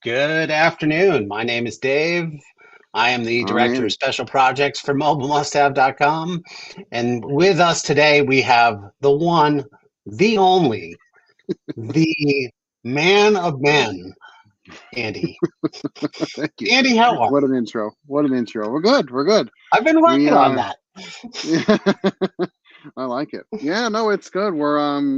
Good afternoon. My name is Dave. I am the I'm Director of Andy. Special Projects for MobileMustHave.com. And with us today, we have the one, the only, the man of men, Andy. Thank you. Andy, how are What you? an intro. What an intro. We're good. We're good. I've been We working on that. yeah, I like it. Yeah, no, it's good.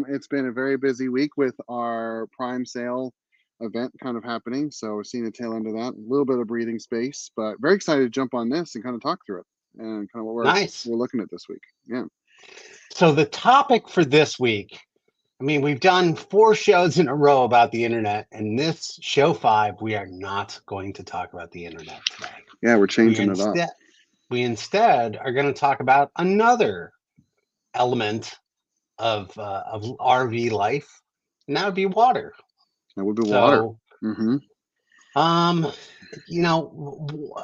It's been a very busy week with our Prime sale event kind of happening. So we're seeing the tail end of that. A little bit of breathing space, but very excited to jump on this and kind of talk through it and kind of what Nice. we're looking at this week. Yeah. So the topic for this week, I mean, we've done 4 shows in a row about the internet, and this show 5, we are not going to talk about the internet today. Yeah, we're We are changing it up. instead we instead are going to talk about another element of RV life, and that would be water. That would be water. So, Mm-hmm. um,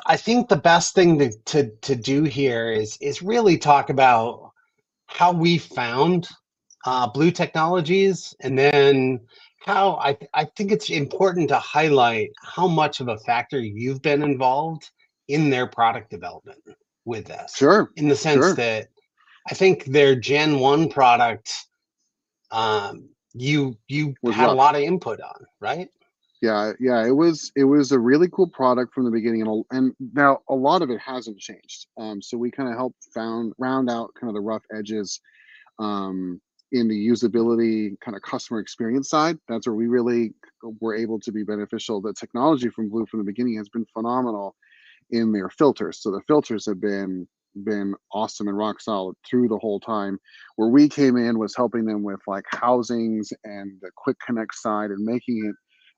I think the best thing to do here is really talk about how we found Blue Technologies, and then how I think it's important to highlight how much of a factor you've been involved in their product development with this, Sure. in the sense Sure. that I think their Gen 1 product, you Was had a rough. lot of input on, right? Yeah, it was a really cool product from the beginning, and now a lot of it hasn't changed. So we kind of helped found round out kind of the rough edges um, in the usability kind of customer experience side. That's where we really were able to be beneficial. The technology from Blue from the beginning has been phenomenal in their filters. So the filters have been awesome and rock solid through the whole time. Where we came in was helping them with like housings and the quick connect side and making it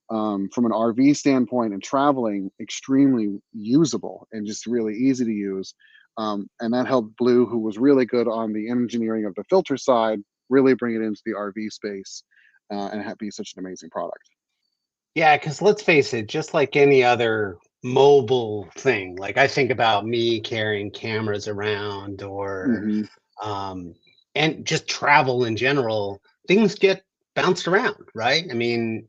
from an RV standpoint and traveling extremely usable and just really easy to use. And that helped Blue, who was really good on the engineering of the filter side, really bring it into the RV space and have be such an amazing product. Yeah, because let's face it, just like any other mobile thing, like I think about me carrying cameras around, or Hmm. um, and just travel in general, things get bounced around, right? I mean,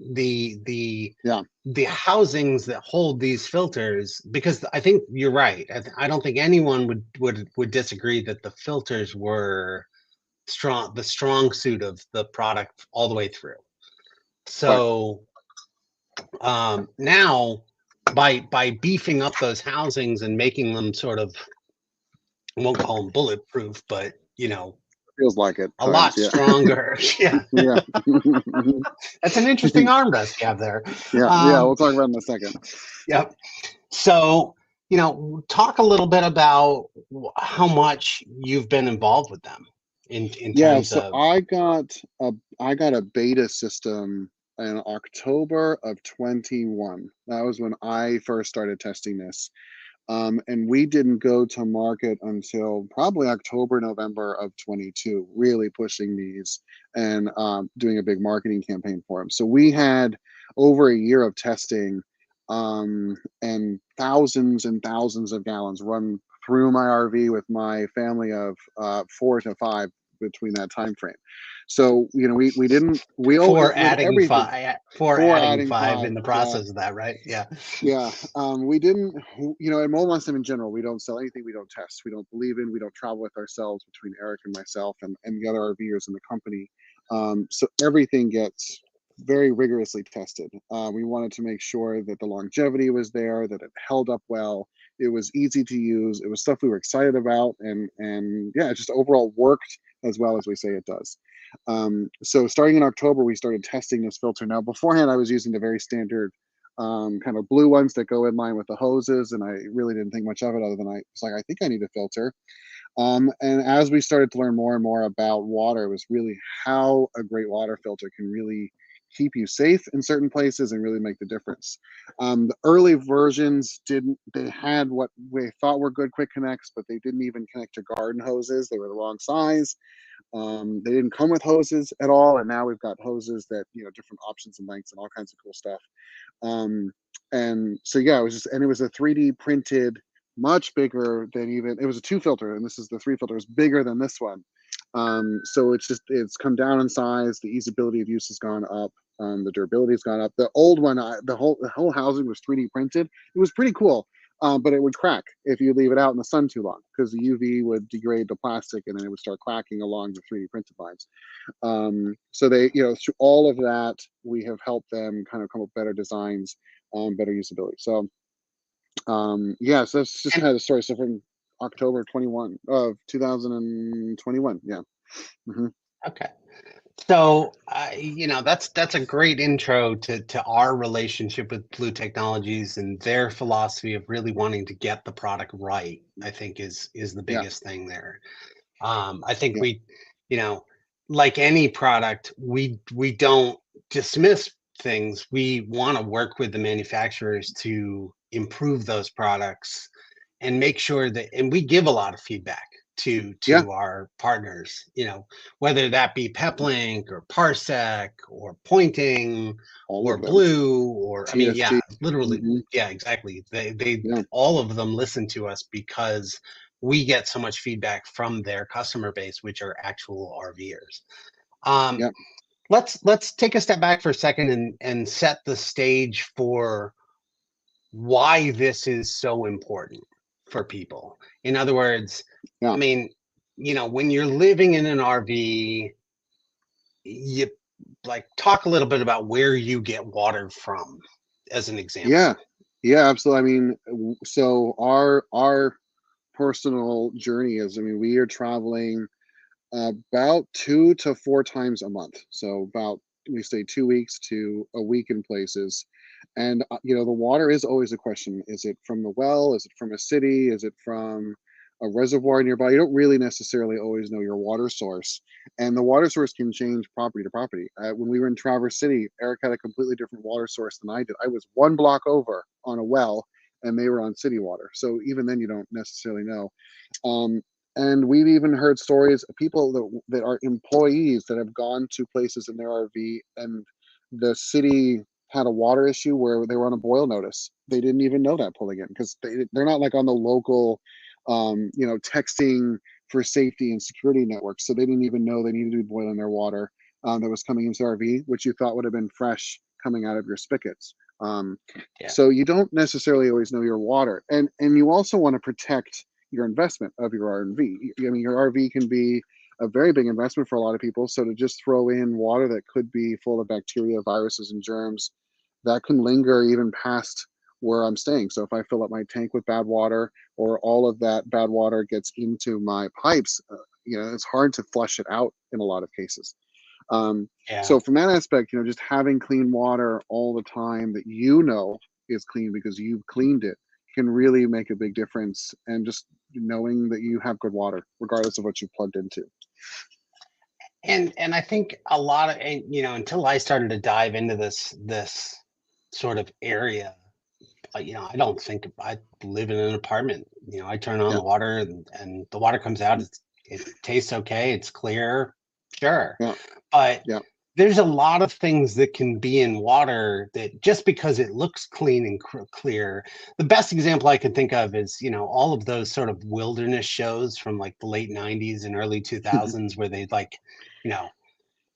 Yeah, the housings that hold these filters, because I think you're right. I don't think anyone would disagree that the filters were the strong suit of the product all the way through. right. So now, by beefing up those housings and making them sort of, I won't call them bulletproof, but Feels like it a times. lot Yeah, stronger. Yeah, yeah, that's an interesting armrest you have there. yeah, yeah. Um, We'll talk about it in a second. yeah. So, talk a little bit about how much you've been involved with them in Yeah, terms so of. I got a beta system in October of 21. That was when I first started testing this. And we didn't go to market until probably October, November of 22, really pushing these and doing a big marketing campaign for them. So we had over a year of testing and thousands of gallons run through my RV with my family of 4 to 5 between that time frame. So we didn't we For with adding everything five, for for adding adding five five. in the Yeah, process of that, right? Yeah. yeah, we didn't, at Mobile System in general, we don't sell anything we don't test. We don't believe in. We don't travel with ourselves between Eric and myself and the other RVers in the company. So everything gets very rigorously tested. We wanted to make sure that the longevity was there, that it held up well, it was easy to use, it was stuff we were excited about, and yeah, it just overall worked as well as we say it does. So starting in October, we started testing this filter. Now beforehand, I was using the very standard kind of blue ones that go in line with the hoses. And I really didn't think much of it other than I was like, I think I need a filter. And as we started to learn more and more about water, it was really how a great water filter can really keep you safe in certain places and really make the difference. The early versions didn't, they had what we thought were good quick connects, but they didn't even connect to garden hoses. They were the wrong size. They didn't come with hoses at all. And now we've got hoses that, different options and lengths and all kinds of cool stuff. Um, and so yeah, it was just, and it was a 3D printed, much bigger than even, it was a two filter, and this is the three filter, is bigger than this one. So it's come down in size. The usability of use has gone up. The durability's gone up. The old one, the whole housing was 3D printed. It was pretty cool, but it would crack if you leave it out in the sun too long, because the UV would degrade the plastic and then it would start cracking along the 3D printed lines. So they, through all of that, we have helped them kind of come up with better designs, better usability. So yeah, so that's just And kind of the story. So from October 21 of 2021, yeah. Hmm. okay. So, that's a great intro to our relationship with Blue Technologies and their philosophy of really wanting to get the product right, I think is the Yeah, biggest thing there. I think yeah, you know, like any product, we don't dismiss things. We want to work with the manufacturers to improve those products and make sure that, and we give a lot of feedback to yeah, our partners, whether that be Peplink or Parsec or Pointing all or of them. Blue, or I mean, yeah, TSG. literally, Hmm. yeah, exactly. They Yeah, all of them listen to us because we get so much feedback from their customer base, which are actual RVers. Um, yeah, let's take a step back for a second and set the stage for why this is so important for people. In other words, yeah, I mean, when you're living in an RV, you like talk a little bit about where you get water from, as an yeah, example. yeah, absolutely. I mean, so our personal journey is, I mean, we are traveling about 2 to 4 times a month. So about, we stay 2 weeks to a week in places. And the water is always a question. Is it from the well? Is it from a city? Is it from a reservoir nearby? You don't really necessarily always know your water source, and the water source can change property to property. When we were in Traverse City, Eric had a completely different water source than I did. I was one block over on a well, and they were on city water. So even then, you don't necessarily know. Um, and we've even heard stories of people that are employees that have gone to places in their RV, and the city had a water issue where they were on a boil notice. They didn't even know that pulling in, because they're not like on the local, texting for safety and security networks. So they didn't even know they needed to be boiling their water that was coming into the RV, which you thought would have been fresh coming out of your spigots. Um, Yeah. so you don't necessarily always know your water, and you also want to protect your investment of your RV. I mean, your RV can be a very big investment for a lot of people. So to just throw in water that could be full of bacteria, viruses, and germs, that can linger even past where I'm staying. So if I fill up my tank with bad water, or all of that bad water gets into my pipes, it's hard to flush it out in a lot of cases. Yeah. So from that aspect, just having clean water all the time that is clean because you've cleaned it, can really make a big difference. And just knowing that you have good water, regardless of what you plugged into. And I think a lot of, and until I started to dive into this sort of area, I don't think I live in an apartment. I turn on Yeah, the water and the water comes out. It tastes okay. It's clear, sure, yeah, but yeah, there's a lot of things that can be in water that just because it looks clean and clear. The best example I can think of is all of those sort of wilderness shows from like the late '90s and early 2000s where they like you know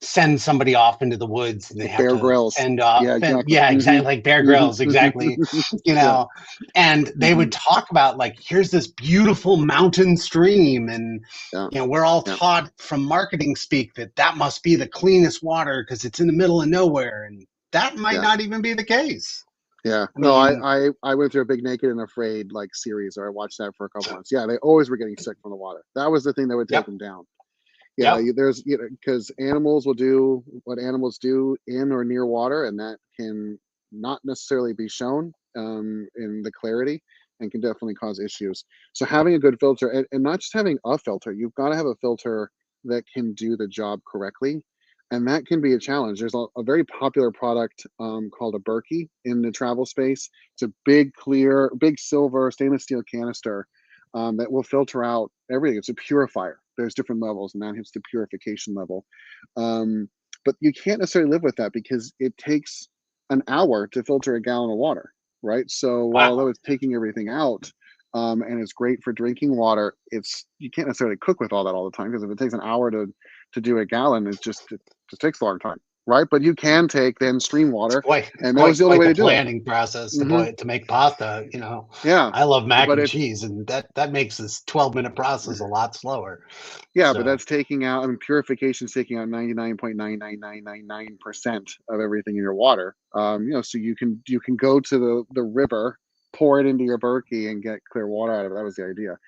send somebody off into the woods and they have Bear to Grylls. fend off. Yeah, exactly. Yeah, Hmm. exactly, like Bear Hmm. Grylls, exactly. you Yeah. know, and they Hmm. would talk about like, here's this beautiful mountain stream, and Yeah, we're all yeah, taught from marketing speak that must be the cleanest water because it's in the middle of nowhere, and that might yeah. not even be the case. Yeah, I no, mean, I went through a big Naked and Afraid like series, or I watched that for a couple months. Yeah, they always were getting sick from the water. That was the thing that would take yep, them down. Yeah, yep, there's, because animals will do what animals do in or near water, and that can not necessarily be shown in the clarity, and can definitely cause issues. So having a good filter, and not just having a filter, you've got to have a filter that can do the job correctly, and that can be a challenge. There's a very popular product called a Berkey in the travel space. It's a big, clear, big silver stainless steel canister that will filter out everything. It's a purifier. There's different levels, and that hits the purification level. Um, but you can't necessarily live with that, because it takes an hour to filter a gallon of water, right? So while, wow, although it's taking everything out, and it's great for drinking water, you can't necessarily cook with all that all the time, because if it takes an hour to do a gallon, it just takes a long time. right? But you can take then stream It's water, quite and that was quite the only quite way the to do it. planning process to Hmm. to make pasta. Yeah, I love mac but and it's cheese, and that makes this 12-minute process a lot slower. yeah, but So that's taking out. I mean, purification is taking out 99.99999% of everything in your water. So you can go to the river, pour it into your Berkey, and get clear water out of it. That was the idea.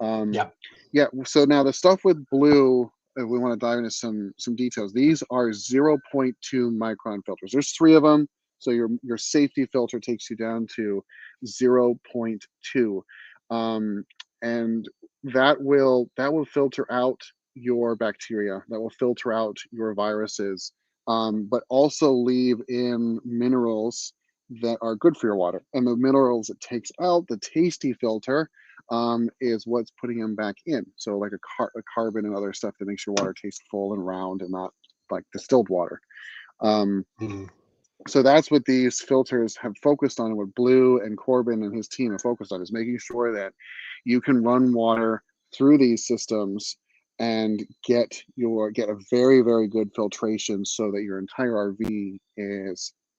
Um, yeah, yeah. So now the stuff with blue, if we want to dive into some details, these are 0.2 micron filters. There's three of them. So your safety filter takes you down to 0.2, and that will filter out your bacteria. That will filter out your viruses, but also leave in minerals that are good for your water. And the minerals it takes out, the tasty filter, is what's putting them back in. So like a carbon and other stuff that makes your water taste full and round and not like distilled water. Um, mhm, so that's what these filters have focused on, and what Blue and Corbin and his team have focused on, is making sure that you can run water through these systems and get a very, very good filtration so that your entire RV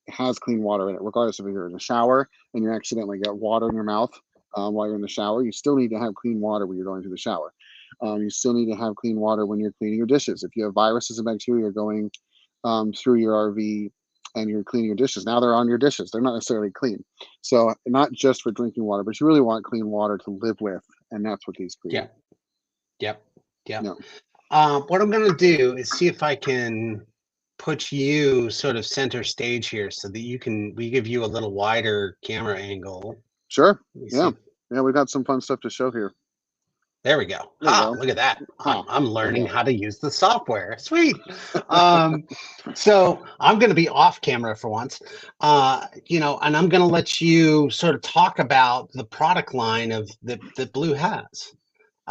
has clean water in it, regardless of if you're in the shower and you accidentally get water in your mouth while you're in the shower. You still need to have clean water when you're going to the shower. You still need to have clean water when you're cleaning your dishes. If you have viruses and bacteria going through your RV and you're cleaning your dishes, now they're on your dishes. They're not necessarily clean. So not just for drinking water, but you really want clean water to live with, and that's what these yeah, create. yep, yep. No, What I'm gonna do is see if I can put you sort of center stage here, so that we give you a little wider camera angle. sure, Let me yeah, see. yeah. We've got some fun stuff to show here. There we go. There you Ha, go. look at that. Ah, I'm there you learning go. how to use the software. Sweet. Um, so I'm going to be off camera for once, and I'm going to let you sort of talk about the product line of that Blue has.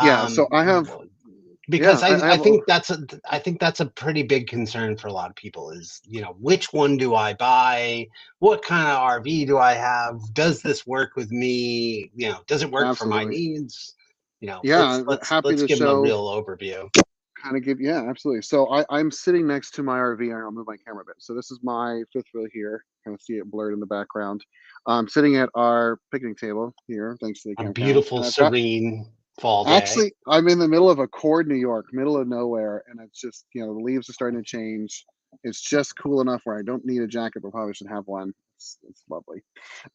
Yeah. Um, So I have, yeah, because I I have. think that's a pretty big concern for a lot of people is, which one do I buy? What kind of RV do I have? Does this work with me? Does it work for my Absolutely. needs? Yeah, happy Let's to give them a show. real overview. Kind of give, yeah, absolutely. So I'm sitting next to my RV, and I'll move my camera a bit. So this is my fifth wheel here. Kind of see it blurred in the background. I'm sitting at our picnic table here, thanks to the A campground, beautiful, and I've got, serene fall day. actually, I'm in the middle of a Cord, New York, middle of nowhere, and it's just, the leaves are starting to change. It's just cool enough where I don't need a jacket, but probably should have one. It's lovely.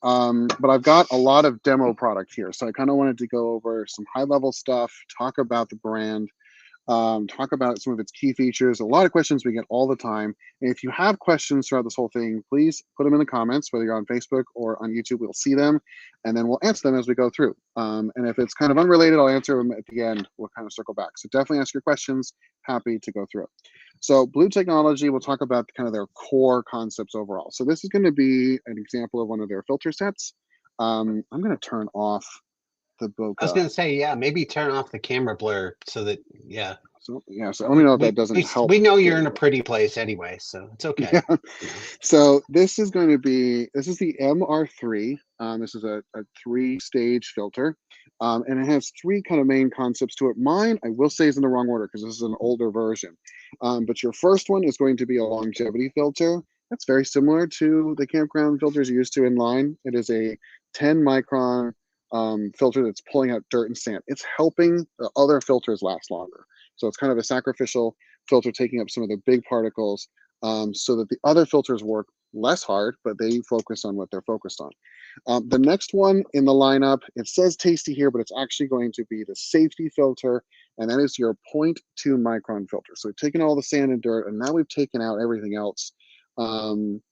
But I've got a lot of demo product here, so I kind of wanted to go over some high level stuff, talk about the brand, talk about some of its key features. A lot of questions we get all the time. And if you have questions throughout this whole thing, please put them in the comments, whether you're on Facebook or on YouTube. We'll see them, and then we'll answer them as we go through. And if it's kind of unrelated, I'll answer them at the end. We'll kind of circle back. So definitely ask your questions. Happy to go through it. So Blue Technology, we'll talk about kind of their core concepts overall. So this is going to be an example of one of their filter sets. I'm going to turn off the I was bokeh. going to say, yeah, maybe turn off the camera blur so that, yeah, So yeah, so let me know if that doesn't help. we know There you're you in a go. pretty place anyway, so it's okay. Yeah. So this is the MR3. This is a three-stage filter, and it has three kind of main concepts to it. Mine, I will say, is in the wrong order because this is an older version. But your first one is going to be a longevity filter. That's very similar to the campground filters you're used to in line. It is a 10 micron filter that's pulling out dirt and sand. It's helping the other filters last longer. So it's kind of a sacrificial filter taking up some of the big particles, so that the other filters work less hard, but they focus on what they're focused on. The next one in the lineup, it says tasty here, but it's actually going to be the safety filter, and that is your 0.2 micron filter. So we've taken all the sand and dirt, and now we've taken out everything else,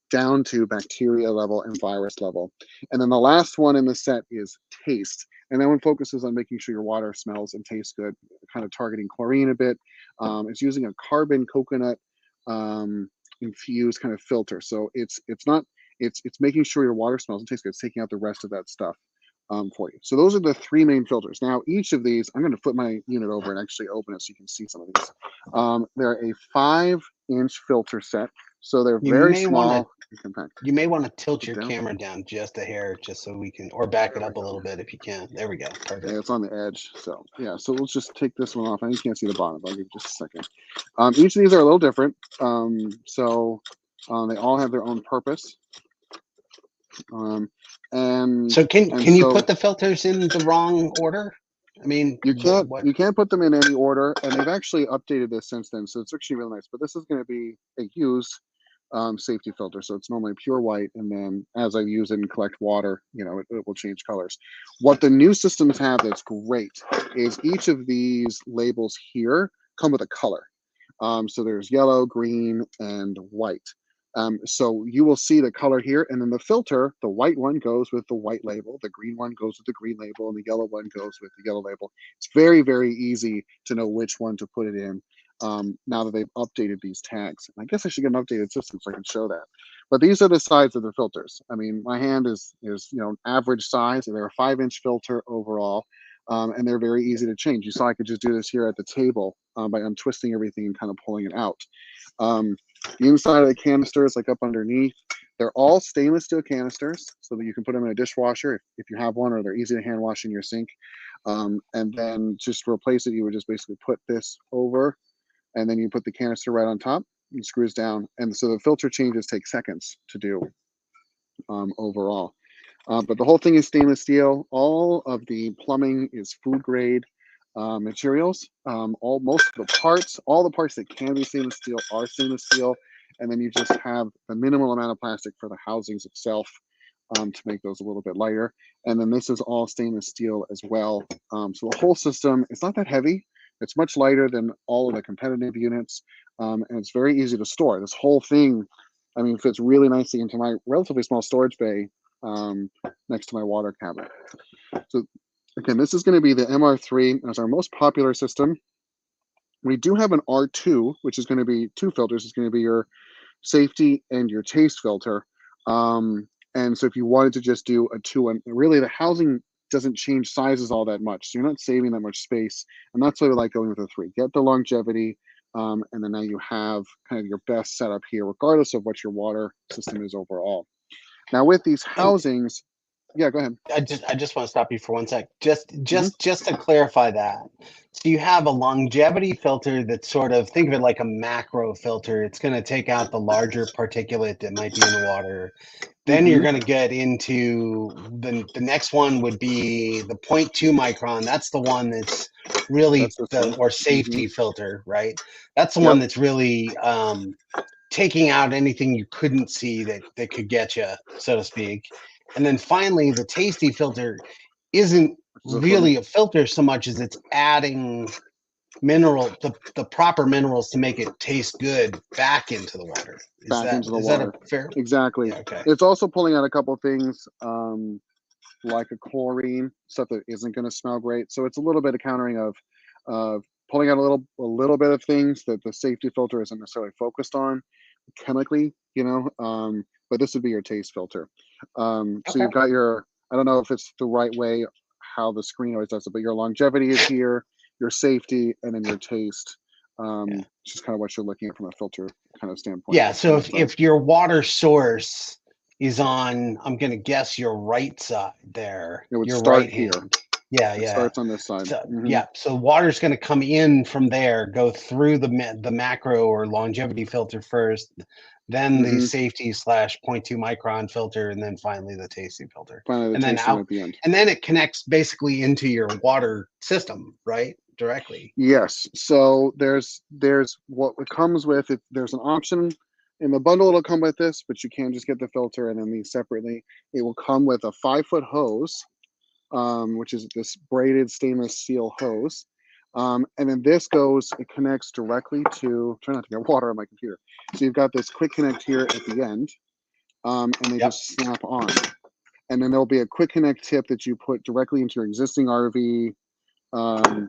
down to bacteria level and virus level. And then the last one in the set is taste. And that one focuses on making sure your water smells and tastes good, kind of targeting chlorine a bit. It's using a carbon coconut infused kind of filter. So it's making sure your water smells and tastes good. It's taking out the rest of that stuff for you. So those are the three main filters. Now each of these, I'm going to flip my unit over and actually open it so you can see some of these. They're a 5-inch filter set, so they're You very may want to small and compact. you may want to tilt your Down. camera down just a hair, just so we can, or back it There we up a go. little bit if you can. There we go. Yeah, Perfect. it's on the edge. So yeah, so let's just take this one off. I can't see the bottom, but I'll give you just a second. Each of these are a little different. So They all have their own purpose. And So can you so put the filters in the wrong order? I mean, what? you can't put them in any order, and they've actually updated this since then, so it's actually really nice. But this is going to be a use safety filter, so it's normally pure white, and then as I use it and collect water, it will change colors. What the new systems have that's great is each of these labels here come with a color. So there's yellow, green, and white. So you will see the color here, and then the filter, the white one goes with the white label, the green one goes with the green label, and the yellow one goes with the yellow label. It's very, very easy to know which one to put it in now that they've updated these tags. And I guess I should get an updated system so I can show that. But these are the size of the filters. I mean, my hand is average size, and they're a 5-inch filter overall. And they're very easy to change. You saw I could just do this here at the table by untwisting everything and kind of pulling it out. The inside of the canisters, like up underneath, they're all stainless steel canisters so that you can put them in a dishwasher if you have one, or they're easy to hand wash in your sink. And then just to replace it, you would just basically put this over, and then you put the canister right on top and screws down. And so the filter changes take seconds to do overall. But the whole thing is stainless steel. All of the plumbing is food grade materials. Most of the parts, all the parts that can be stainless steel are stainless steel, and then you just have the minimal amount of plastic for the housings itself to make those a little bit lighter. And then this is all stainless steel as well. So the whole system, it's not that heavy. It's much lighter than all of the competitive units, and it's very easy to store. This whole thing, I mean, fits really nicely into my relatively small storage bay next to my water cabinet. So again, this is going to be the MR3 as our most popular system. We do have an R2, which is going to be 2 filters. It's going to be your safety and your taste filter. And so if you wanted to just do a 2, and really the housing doesn't change sizes all that much, so you're not saving that much space. And that's why we like going with a 3. Get the longevity, and then now you have kind of your best setup here, regardless of what your water system is overall. Now with these housings, yeah, go ahead. I just want to stop you for one sec. Mm-hmm. Just to clarify that. So you have a longevity filter that's sort of, think of it like a macro filter. It's going to take out the larger particulate that might be in the water. Then you're going to get into the next one would be the 0.2 micron. That's the one that's really or safety filter, right? That's the one that's really taking out anything you couldn't see that could get you, so to speak. And then finally, the tasty filter isn't really a filter so much as it's adding the proper minerals to make it taste good back into the water. Is that a fair? Exactly. Yeah, okay. It's also pulling out a couple of things like a chlorine, stuff that isn't going to smell great. So it's a little bit of countering of pulling out a little bit of things that the safety filter isn't necessarily focused on chemically, but this would be your taste filter. So you've got your, I don't know if it's the right way how the screen always does it, but your longevity is here, your safety, and then your taste. Just kind of what you're looking at from a filter kind of standpoint. Yeah, so if your water source is on, I'm going to guess your right side there. It would your start right here. Hand. Yeah, it starts on this side. So, yeah, so water's going to come in from there, go through the macro or longevity filter first, then the safety / 0.2 micron filter, and then finally the tasting filter. Finally, and then out, at the end. And then it connects basically into your water system, right? Directly. Yes. So there's what it comes with. There's an option in the bundle. It'll come with this, but you can just get the filter and then these separately. It will come with a 5-foot hose, which is this braided stainless steel hose. And then this it connects directly to, try not to get water on my computer. So you've got this quick connect here at the end, and they just snap on. And then there'll be a quick connect tip that you put directly into your existing RV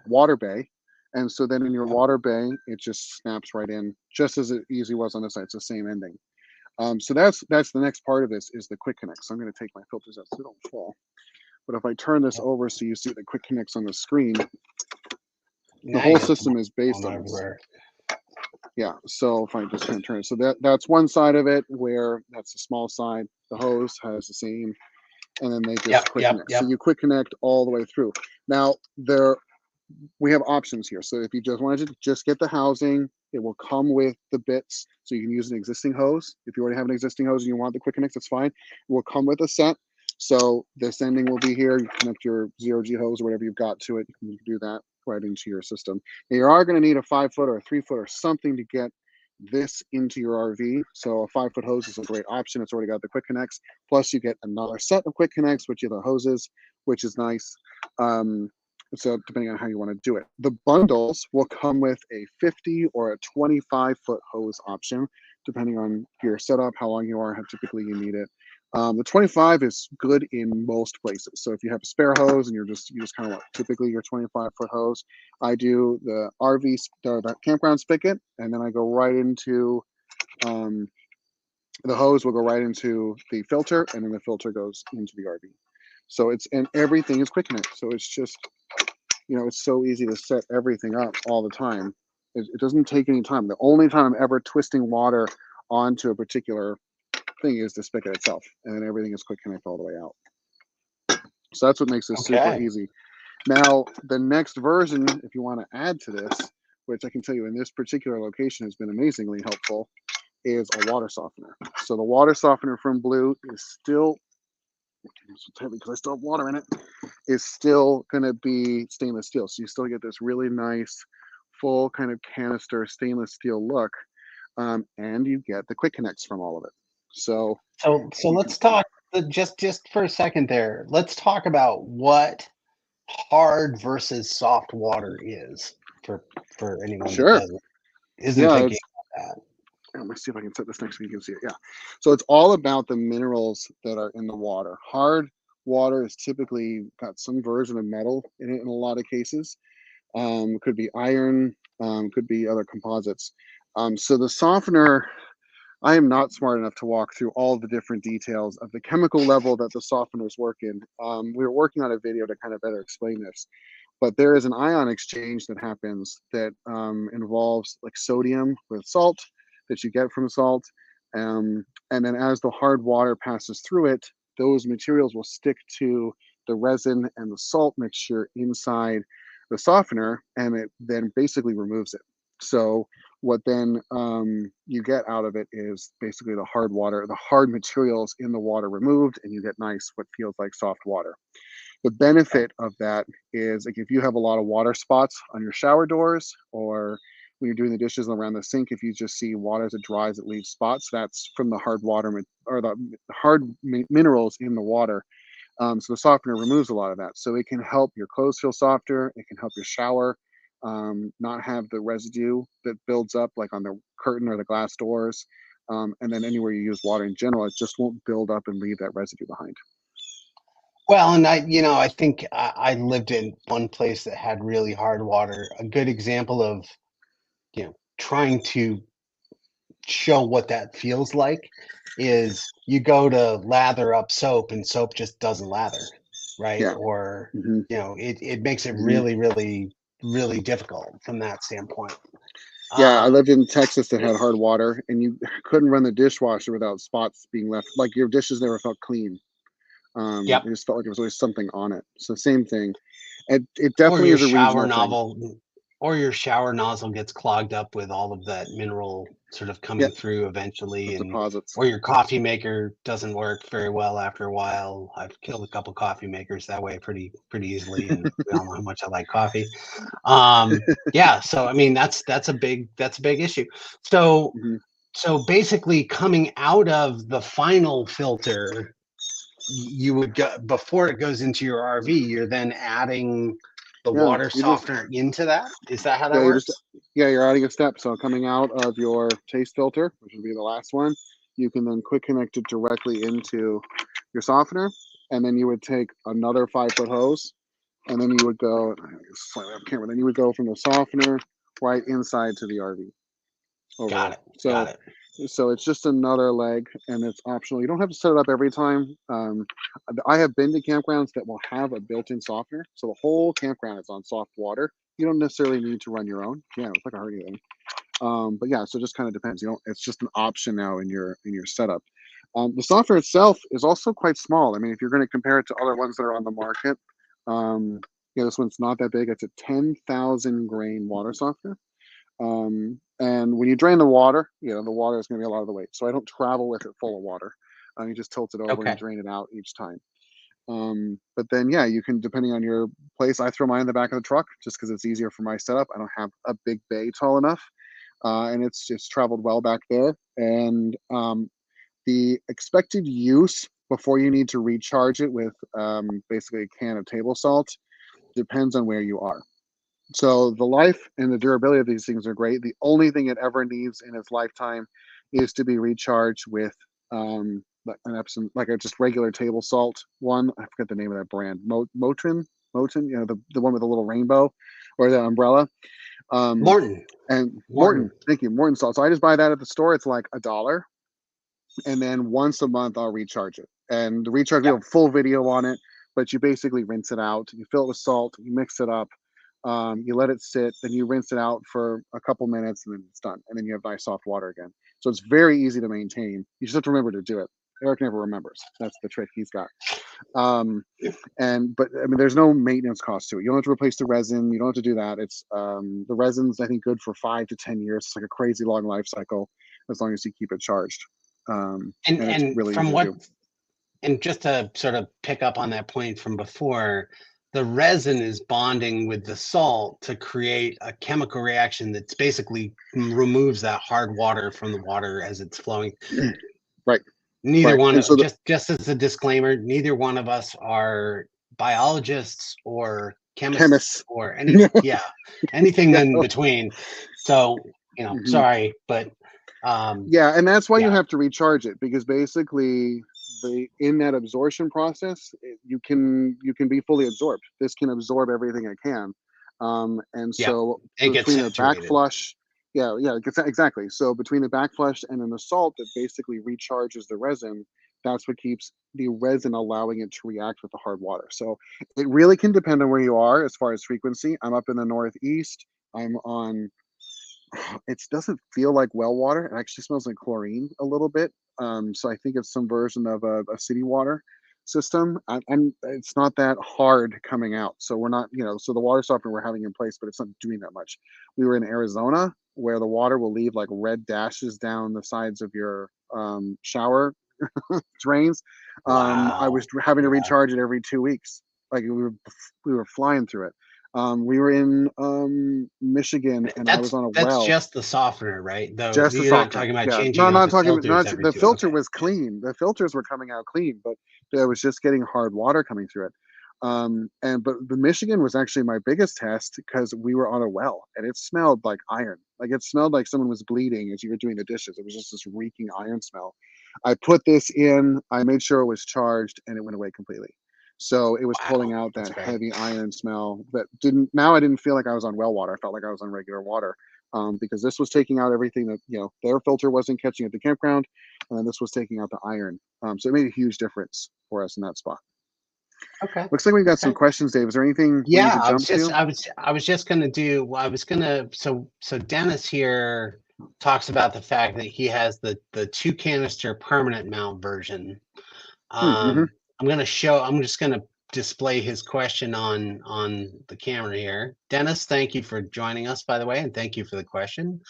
water bay. And so then in your water bay, it just snaps right in, just as it easy was on this side. It's the same ending. So that's the next part of this is the quick connect. So I'm going to take my filters out so they don't fall. But if I turn this over so you see the quick connects on the screen, the whole system is based on this. Yeah, so if I just kind of turn it, so that's one side of it where that's the small side. The hose has the same, and then they just quick connect. So you quick connect all the way through. Now we have options here. So if you just wanted to just get the housing, it will come with the bits. So you can use an existing hose. If you already have an existing hose and you want the quick connects, that's fine. It will come with a set. So this ending will be here. You connect your 0G hose or whatever you've got to it. You can do that right into your system. Now you are going to need a 5-foot or a 3-foot or something to get this into your RV. So a 5-foot hose is a great option. It's already got the quick connects. Plus you get another set of quick connects, which are the hoses, which is nice. So depending on how you want to do it. The bundles will come with a 50 or a 25-foot hose option, depending on your setup, how long you are, how typically you need it. The 25 is good in most places. So if you have a spare hose and you just kind of want typically your 25-foot hose, I do the RV, the campground spigot, and then I go right into the hose will go right into the filter, and then the filter goes into the RV. So and everything is quick connect. So it's just, it's so easy to set everything up all the time. It doesn't take any time. The only time I'm ever twisting water onto a particular thing is the spigot itself, and then everything is quick connect all the way out. So that's what makes this super easy. Now, the next version, if you want to add to this, which I can tell you in this particular location has been amazingly helpful, is a water softener. So the water softener from Blue is still, because I still have water in it, is still going to be stainless steel. So you still get this really nice, full kind of canister stainless steel look, and you get the quick connects from all of it. So let's talk just for a second there. Let's talk about what hard versus soft water is for anyone that isn't thinking about that. Let me see if I can set this next so you can see it. Yeah. So it's all about the minerals that are in the water. Hard water is typically got some version of metal in it in a lot of cases. Could be iron, could be other composites. So the softener, I am not smart enough to walk through all the different details of the chemical level that the softeners work in. We were working on a video to kind of better explain this. But there is an ion exchange that happens that involves like sodium with salt that you get from salt. And then as the hard water passes through it, those materials will stick to the resin and the salt mixture inside the softener, and it then basically removes it. So what then you get out of it is basically the hard water, the hard materials in the water removed, and you get nice, what feels like soft water. The benefit of that is like if you have a lot of water spots on your shower doors, or when you're doing the dishes around the sink, if you just see water as it dries, it leaves spots. That's from the hard water or the hard minerals in the water. So the softener removes a lot of that. So it can help your clothes feel softer. It can help your shower not have the residue that builds up like on the curtain or the glass doors. And then anywhere you use water in general, it just won't build up and leave that residue behind. Well, and I think I lived in one place that had really hard water. A good example of, trying to show what that feels like is you go to lather up soap and soap just doesn't lather, right? Yeah. Or, Mm-hmm. it makes it really, really, really difficult from that standpoint. Yeah, I lived in Texas that had hard water, and you couldn't run the dishwasher without spots being left. Like your dishes never felt clean. Yep. It just felt like there was always something on it. So same thing. It Or definitely your is a shower regional thing. nozzle, or your shower nozzle gets clogged up with all of that mineral sort of Yeah, coming through eventually, with and deposits. or your coffee maker doesn't work very well after a while. I've killed a couple coffee makers that way pretty easily, and we all know how much I like coffee. Yeah, so I mean that's a big issue. So Mm-hmm. so basically coming out of the final filter, you would go before it goes into your RV, you're then adding the Yeah, water you just softener into that. Is that how yeah that you're just works? you're adding a step. So coming out of your taste filter, which would be the last one, you can then quick connect it directly into your softener, and then you would take another 5-foot hose, and then you would go slightly off camera. Then you would go from the softener right inside to the RV over Got it. it. Got it. So it's just another leg, and it's optional. You don't have to set it up every time. I have been to campgrounds that will have a built-in softener, so the whole campground is on soft water. You don't necessarily need to run your own. Yeah, it's like a hurdy thing. But yeah, so it just kind of depends. It's just an option now in your setup. The software itself is also quite small. I mean, if you're going to compare it to other ones that are on the market, Yeah, this one's not that big. It's a 10,000 grain water softener. And when you drain the water, the water is going to be a lot of the weight. So I don't travel with it full of water. You just tilt it over and Okay. drain it out each time. But then, yeah, you can, depending on your place, I throw mine in the back of the truck just because it's easier for my setup. I don't have a big bay tall enough. And it's just traveled well back there. And the expected use before you need to recharge it with basically a can of table salt depends on where you are. So the life and the durability of these things are great. The only thing it ever needs in its lifetime is to be recharged with like an Epsom, like a just regular table salt one. I forget the name of that brand. Moten, the one with the little rainbow or the umbrella. Um, Morton. and Morton, Morton. thank you, Morton salt. So I just buy that at the store. It's like $1, and then once a month I'll recharge it. And the recharge, we have Yep. a full video on it, but you basically rinse it out. You fill it with salt, you mix it up, you let it sit, then you rinse it out for a couple minutes, and then it's done. And then you have nice soft water again. So it's very easy to maintain. You just have to remember to do it. Eric never remembers. That's the trick he's got. But I mean, there's no maintenance cost to it. You don't have to replace the resin. You don't have to do that. It's the resin's, I think, good for 5 to 10 years. It's like a crazy long life cycle as long as you keep it charged. And And it's and really from easy to what do. and just to sort of pick up on that point from before, the resin is bonding with the salt to create a chemical reaction that's basically removes that hard water from the water as it's flowing. Right, Neither right. one And so of the just as a disclaimer, neither one of us are biologists or chemists chemists. or anything Yeah. in between. So, Mhm. sorry, but Yeah, and that's why you yeah, have to recharge it, because basically the in that absorption process, you can be fully absorbed. This can absorb everything it can, and yep, so it gets between the saturated. backflush, yeah, exactly. So between the backflush and then the salt that basically recharges the resin, that's what keeps the resin allowing it to react with the hard water. So it really can depend on where you are as far as frequency. I'm up in the Northeast. I'm on it doesn't feel like well water. It actually smells like chlorine a little bit. So I think it's some version of a city water system, and it's not that hard coming out. So we're not, so the water softener we're having in place, but it's not doing that much. We were in Arizona where the water will leave like red dashes down the sides of your shower drains. I was Wow. having to Yeah. recharge it every 2 weeks. Like we were flying through it. We were in Michigan, and I was That's on a that's well, just the softener, right? Though just a you're not softener. talking about Yeah, no, changing I'm out not the talking. filters Not every the two. filter Okay. was Yeah. clean. The filters were coming out clean, but there was just getting hard water coming through it. But the Michigan was actually my biggest test because we were on a well, and it smelled like iron. Like it smelled like someone was bleeding as you were doing the dishes. It was just this reeking iron smell. I put this in. I made sure it was charged, and it went away completely. So it was pulling Wow. out That's that great. heavy iron smell that didn't. Now I didn't feel like I was on well water. I felt like I was on regular water, because this was taking out everything that their filter wasn't catching at the campground, and then this was taking out the iron. So it made a huge difference for us in that spot. Okay. Looks like we got some Okay. questions, Dave. Is there anything we need Yeah, to jump to? I was just gonna do well, I was gonna so Dennis here talks about the fact that he has the two canister permanent mount version. Mm-hmm. I'm just gonna display his question on the camera here. Dennis, thank you for joining us, by the way, and thank you for the question.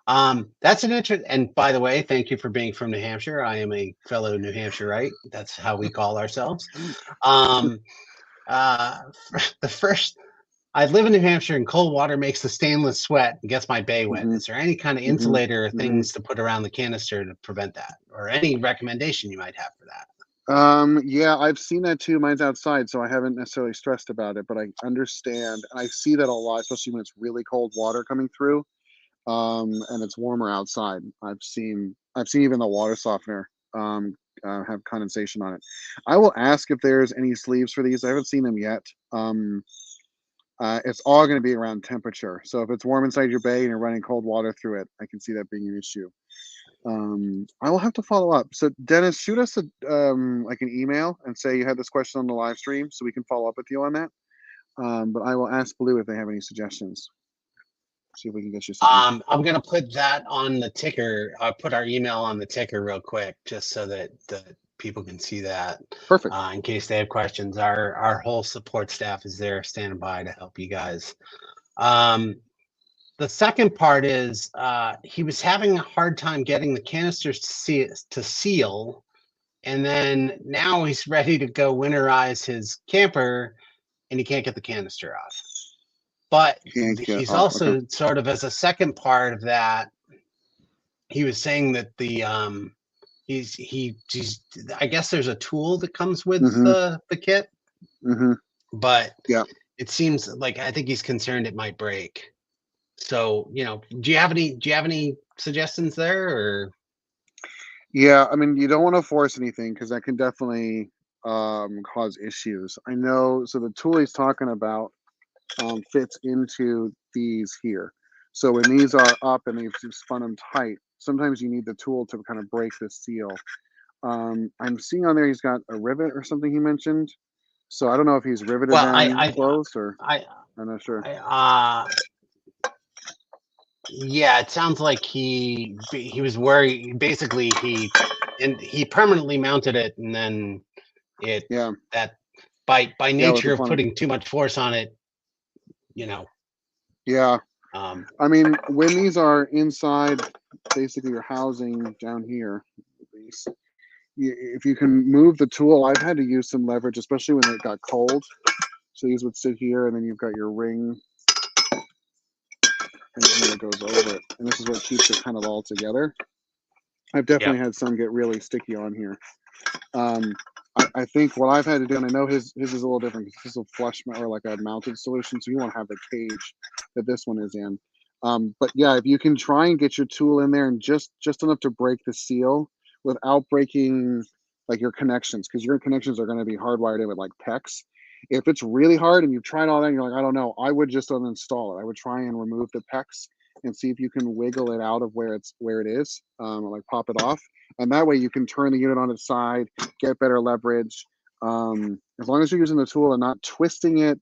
That's an interest. And by the way, thank you for being from New Hampshire. I am a fellow New Hampshireite. That's how we call ourselves. Um, uh, the first, I live in New Hampshire, and cold water makes the stainless sweat and gets my bay wet. Mm-hmm. Is there any kind of Mm-hmm. insulator or Mm-hmm. things to put around the canister to prevent that, or any recommendation you might have for that? Yeah, I've seen that too. Mine's outside, so I haven't necessarily stressed about it, but I understand, and I see that a lot, especially when it's really cold water coming through, and it's warmer outside. I've seen even the water softener have condensation on it. I will ask if there's any sleeves for these. I haven't seen them yet. It's all going to be around temperature. So if it's warm inside your bay and you're running cold water through it, I can see that being an issue. I will have to follow up. So Dennis, shoot us like an email and say you had this question on the live stream, so we can follow up with you on that. But I will ask Blue if they have any suggestions. See if we can get you something. I'm gonna put that on the ticker. I'll put our email on the ticker real quick, just so that the people can see that Perfect. in case they have questions. Our whole support staff is there standing by to help you guys. The second part is he was having a hard time getting the canisters to seal, and then now he's ready to go winterize his camper, and he can't get the canister off. But Can't get he's off. Okay. also sort of as a second part of that, he was saying that he's I guess there's a tool that comes with Mm-hmm. the kit, Mm-hmm. but Yeah. it seems like I think he's concerned it might break. So, do you have any suggestions there, or? Yeah, I mean, you don't want to force anything because that can definitely cause issues. I know. So the tool he's talking about fits into these here. So when these are up and you've spun them tight, sometimes you need the tool to kind of break the seal. I'm seeing on there he's got a rivet or something he mentioned. So I don't know if he's riveted Well, them closed or I, I'm not sure. Yeah, it sounds like he was worried. Basically, he permanently mounted it, and then Yeah, that by yeah, with the nature of funnel. putting too much force on it, you know. Yeah, Um, I mean, when these are inside, basically your housing down here, if you can move the tool, I've had to use some leverage, especially when it got cold. So these would sit here, and then you've got your ring, and then it goes over it. And this is what keeps it kind of all together. I've definitely yeah, had some get really sticky on here. Um, I think what I've had to do, and I know his is a little different because this is a flush or like a mounted solution, so you won't have the cage that this one is in. But yeah, if you can try and get your tool in there and just enough to break the seal without breaking like your connections, because your connections are going to be hardwired in with like PEX. If it's really hard and you've tried all that and you're like, I don't know, I would just uninstall it. I would try and remove the PEX and see if you can wiggle it out of where it is, like pop it off, and that way you can turn the unit on its side, get better leverage. As long as you're using the tool and not twisting it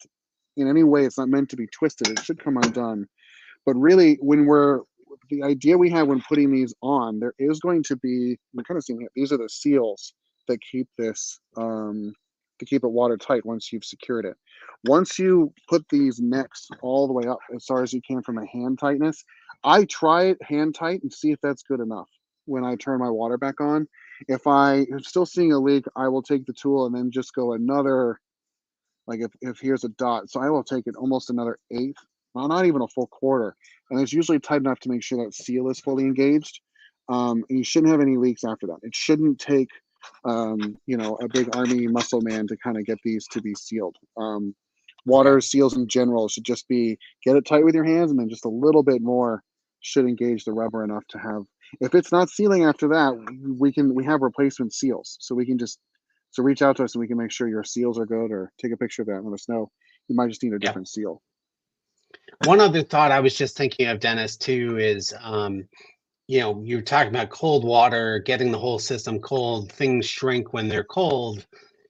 in any way it's not meant to be twisted, it should come undone. But really, the idea we have when putting these on, there is going to be, I'm kind of seeing it, these are the seals that keep this, to keep it watertight once you've secured it. Once you put these necks all the way up as far as you can from a hand tightness, I try it hand tight and see if that's good enough when I turn my water back on. If I am still seeing a leak, I will take the tool and then just go another, like if here's a dot, so I will take it almost another eighth, well, not even a full quarter, and it's usually tight enough to make sure that seal is fully engaged. And you shouldn't have any leaks after that. It shouldn't take, a big army muscle man to kind of get these to be sealed. okay, Water seals in general should just be get it tight with your hands, and then just a little bit more should engage the rubber enough to have. If it's not sealing after that, we have replacement seals, so we can just so reach out to us and we can make sure your seals are good, or take a picture of that and let us know. You might just need a yeah. different seal. One other thought I was just thinking of, Dennis, too, is you're talking about cold water, getting the whole system cold. Things shrink when they're cold.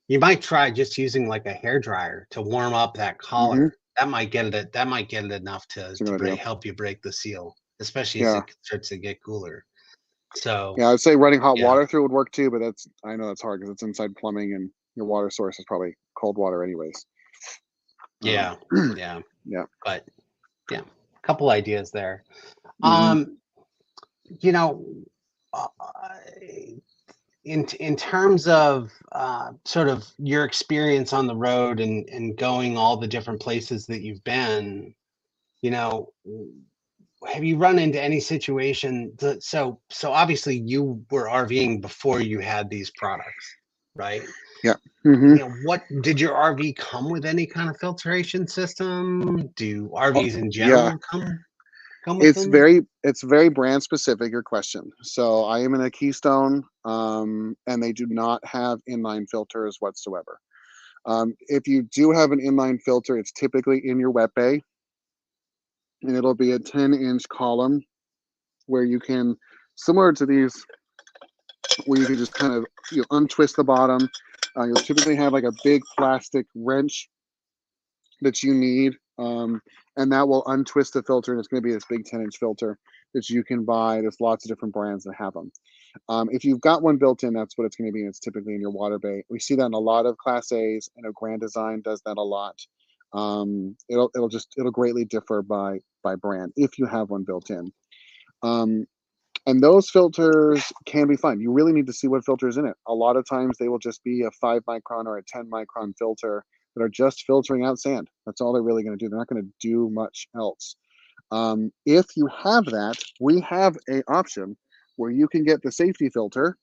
You might try just using like a hair dryer to warm up that Mm-hmm. collar. That might get it. That might get it enough That's a good idea. help you break the seal, especially as Yeah, it starts to get cooler. So yeah. I'd say running hot yeah, water through would work too, but I know that's hard because it's inside plumbing and your water source is probably cold water anyways. Um, yeah, yeah. yeah. But yeah, a couple ideas there. Mm-hmm. Um, you know, uh, in terms of sort of your experience on the road and going all the different places that you've been, you know, have you run into any situation so obviously you were RVing before you had these products, right? Yeah. Mm-hmm. What did your RV come with, any kind of filtration system? Do RVs in Yeah. general come with them? It's very brand specific, your question. So I am in a Keystone, and they do not have inline filters whatsoever. If you do have an inline filter, it's typically in your wet bay, and it'll be a 10-inch column where you can, similar to these, where you can just kind of untwist the bottom. You'll typically have like a big plastic wrench that you need, and that will untwist the filter, and it's going to be this big 10-inch filter that you can buy. There's lots of different brands that have them. If you've got one built in, that's what it's going to be. It's typically in your water bay. We see that in a lot of Class A's. I know Grand Design does that a lot. It'll greatly differ by brand if you have one built in. And those filters can be fine. You really need to see what filter is in it. A lot of times they will just be a 5 micron or a 10 micron filter that are just filtering out sand. That's all they're really going to do. They're not going to do much else. If you have that, we have an option where you can get the safety filter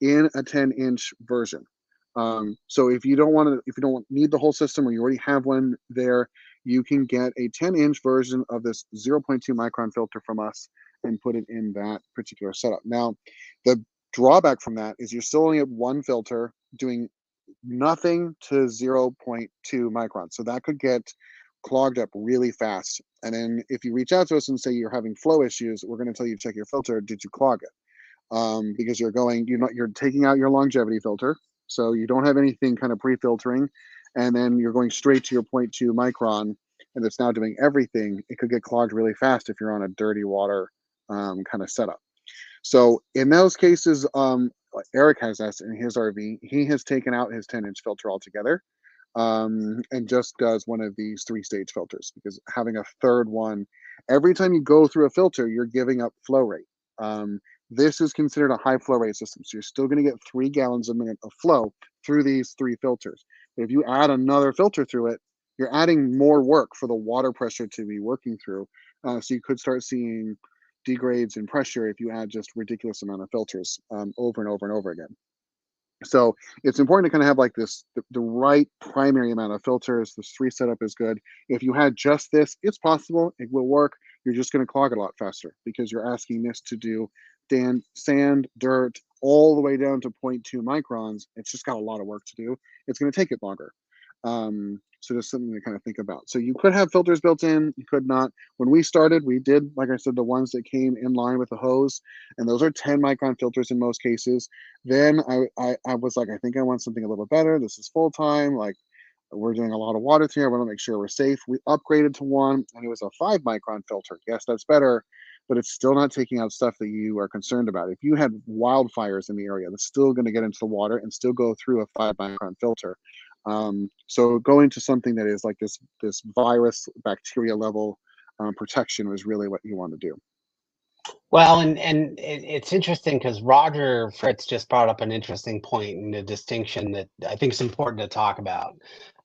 in a 10-inch version. So if you don't need the whole system, or you already have one there, you can get a 10-inch version of this 0.2 micron filter from us and put it in that particular setup. Now, the drawback from that is you're still only at one filter doing nothing to 0.2 microns. So that could get clogged up really fast. And then if you reach out to us and say you're having flow issues, we're going to tell you to check your filter. Did you clog it? Because you're taking out your longevity filter, so you don't have anything kind of pre-filtering, and then you're going straight to your 0.2 micron, and it's now doing everything. It could get clogged really fast if you're on a dirty water kind of setup. So in those cases, Eric has that in his RV. He has taken out his 10-inch filter altogether, and just does one of these 3-stage filters, because having a third one, every time you go through a filter, you're giving up flow rate. This is considered a high flow rate system. So you're still going to get 3 gallons a minute of flow through these 3 filters. But if you add another filter through it, you're adding more work for the water pressure to be working through. So you could start seeing degrades in pressure if you add just ridiculous amount of filters over and over and over again. So it's important to kind of have like the right primary amount of filters. This 3 setup is good. If you had just this, it's possible, it will work. You're just going to clog it a lot faster because you're asking this to do sand, dirt, all the way down to 0.2 microns. It's just got a lot of work to do. It's going to take it longer. So just something to kind of think about. So you could have filters built in, you could not. When we started, we did, like I said, the ones that came in line with the hose, and those are 10 micron filters in most cases. Then I was like, I think I want something a little better. This is full time. Like, we're doing a lot of water here. I want to make sure we're safe. We upgraded to one, and it was a 5 micron filter. Yes, that's better, but it's still not taking out stuff that you are concerned about. If you had wildfires in the area, that's still going to get into the water and still go through a 5 micron filter. So going to something that is like this virus bacteria level protection was really what you want to do. Well, and it's interesting because Roger Fritz just brought up an interesting point in the distinction that I think is important to talk about.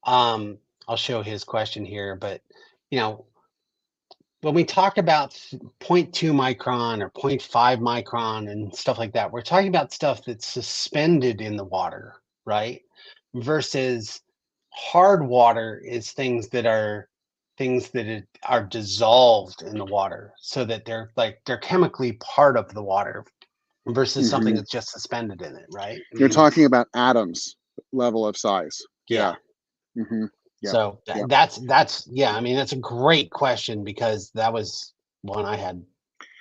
I'll show his question here, but you know, when we talk about 0.2 micron or 0.5 micron and stuff like that, we're talking about stuff that's suspended in the water, right? Versus hard water is things that are dissolved in the water, so that they're chemically part of the water versus something Mm-hmm. that's just suspended in it, right? I You're mean, talking about atoms level of size. yeah. Yeah. Mm-hmm. Yep. So Yep. that's yeah. I mean, that's a great question because that was one I had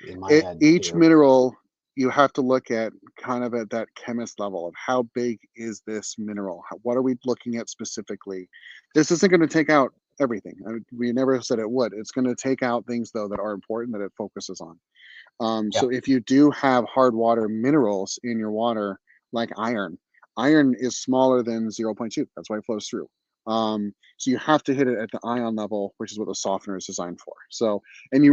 in my head Each too. mineral, you have to look at kind of at that chemist level of how big is this mineral? What are we looking at specifically? This isn't going to take out everything. We never said it would. It's going to take out things though that are important that it focuses on. Yeah. So if you do have hard water minerals in your water, like iron, iron is smaller than 0.2. That's why it flows through. So you have to hit it at the ion level, which is what the softener is designed for. So, and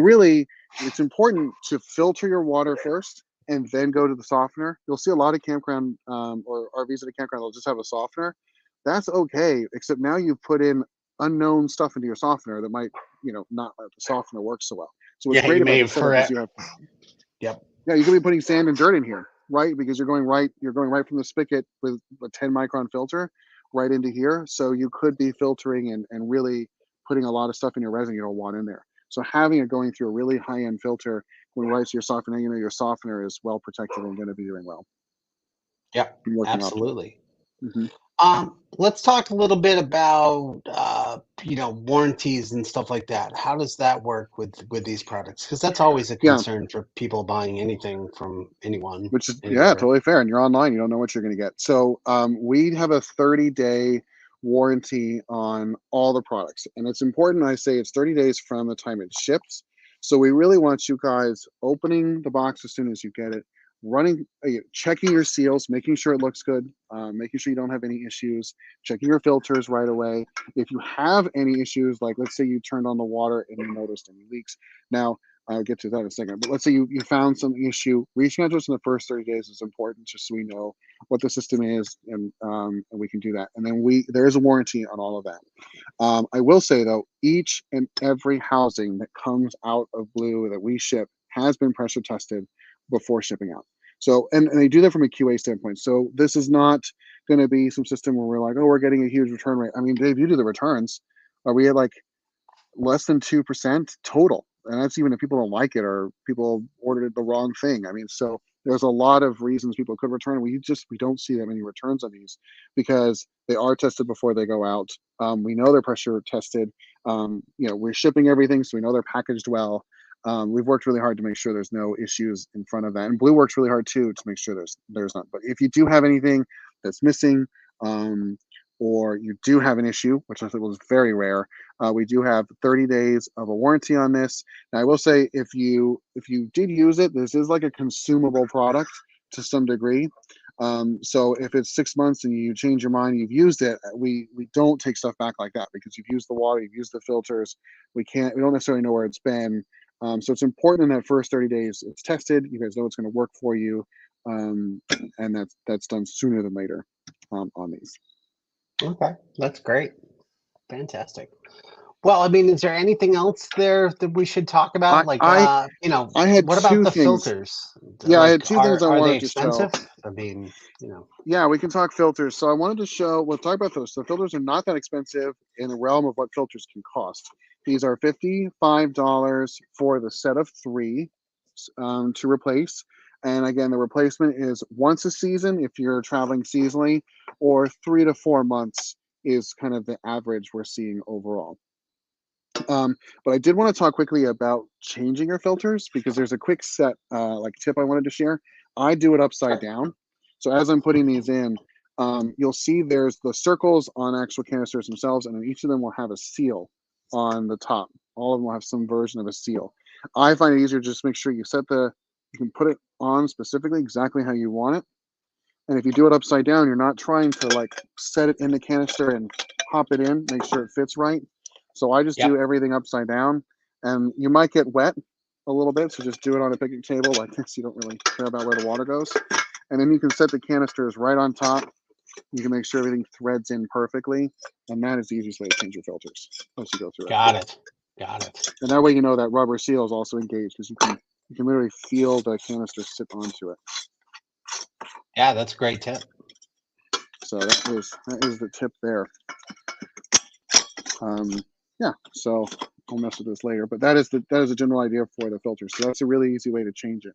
it's important to filter your water first and then go to the softener. You'll see a lot of campground or RVs at a campground, they'll just have a softener. That's okay, except now you've put in unknown stuff into your softener that might, not let the softener work so well. So what's Yeah, you great about may this have setup is correct. you have Yep. yeah, you could be putting sand and dirt in here, right? Because you're going right from the spigot with a 10 micron filter right into here. So you could be filtering and really putting a lot of stuff in your resin you don't want in there. So having it going through a really high end filter when right to your softener, your softener is well protected and going to be doing well Yep. and working optimally. Absolutely. Mm-hmm. Let's talk a little bit about warranties and stuff like that. How does that work with these products? Because that's always a Yeah, concern for people buying anything from anyone, which is anywhere. totally fair. And you're online, you don't know what you're going to get. So we have a 30-day warranty on all the products, and it's important. I say it's 30 days from the time it ships. So we really want you guys opening the box as soon as you get it, running, checking your seals, making sure it looks good, making sure you don't have any issues, checking your filters right away. If you have any issues, like let's say you turned on the water and you noticed any leaks. Now, I'll get to that in a second, but let's say you found some issue, reaching out to us in the first 30 days is important, just so we know what the system is, and we can do that. And then there is a warranty on all of that. I will say though, each and every housing that comes out of Blue that we ship has been pressure tested before shipping out. So, and they do that from a QA standpoint. So this is not going to be some system where we're like, oh, we're getting a huge return rate. I mean, Dave, you do the returns. Are we at like less than 2% total? And that's even if people don't like it or people ordered the wrong thing. I mean, so there's a lot of reasons people could return. We don't see that many returns on these because they are tested before they go out. We know they're pressure tested. We're shipping everything, so we know they're packaged well. We've worked really hard to make sure there's no issues in front of that, and Blue works really hard too to make sure there's not. But if you do have anything that's missing, or you do have an issue, which I think was very rare, we do have 30 days of a warranty on this. Now, I will say, if you did use it, this is like a consumable product to some degree. So if it's 6 months and you change your mind, you've used it, we don't take stuff back like that because you've used the water, you've used the filters. We don't necessarily know where it's been. So it's important in that first 30 days it's tested. You guys know it's going to work for you, and that's done sooner than later on these. Okay, that's great. Fantastic. Well, I mean, is there anything else there that we should talk about? Like, I had what about two the things. filters? Yeah, I had Like, two things I are they wanted to show. expensive? I mean, Yeah, we can talk filters. So I wanted to show, we'll talk about those. So filters are not that expensive in the realm of what filters can cost. These are $55 for the set of 3 to replace. And again, the replacement is once a season if you're traveling seasonally, or 3 to 4 months is kind of the average we're seeing overall. But I did want to talk quickly about changing your filters because there's a quick tip I wanted to share. I do it upside down. So as I'm putting these in, you'll see there's the circles on actual canisters themselves, and then each of them will have a seal on the top. All of them will have some version of a seal. I find it easier to just make sure you can put it on specifically exactly how you want it. And if you do it upside down, you're not trying to like set it in the canister and pop it in, make sure it fits right. So I just do everything upside down, and you might get wet a little bit. So just do it on a picnic table like this. You don't really care about where the water goes. And then you can set the canisters right on top. You can make sure everything threads in perfectly. And that is the easiest way to change your filters as you go through it. Got it. And that way you know that rubber seal is also engaged because you can literally feel the canister sit onto it. Yeah, that's a great tip. So that is the tip there. Yeah, so I'll mess with this later, but that is a general idea for the filter. So that's a really easy way to change it.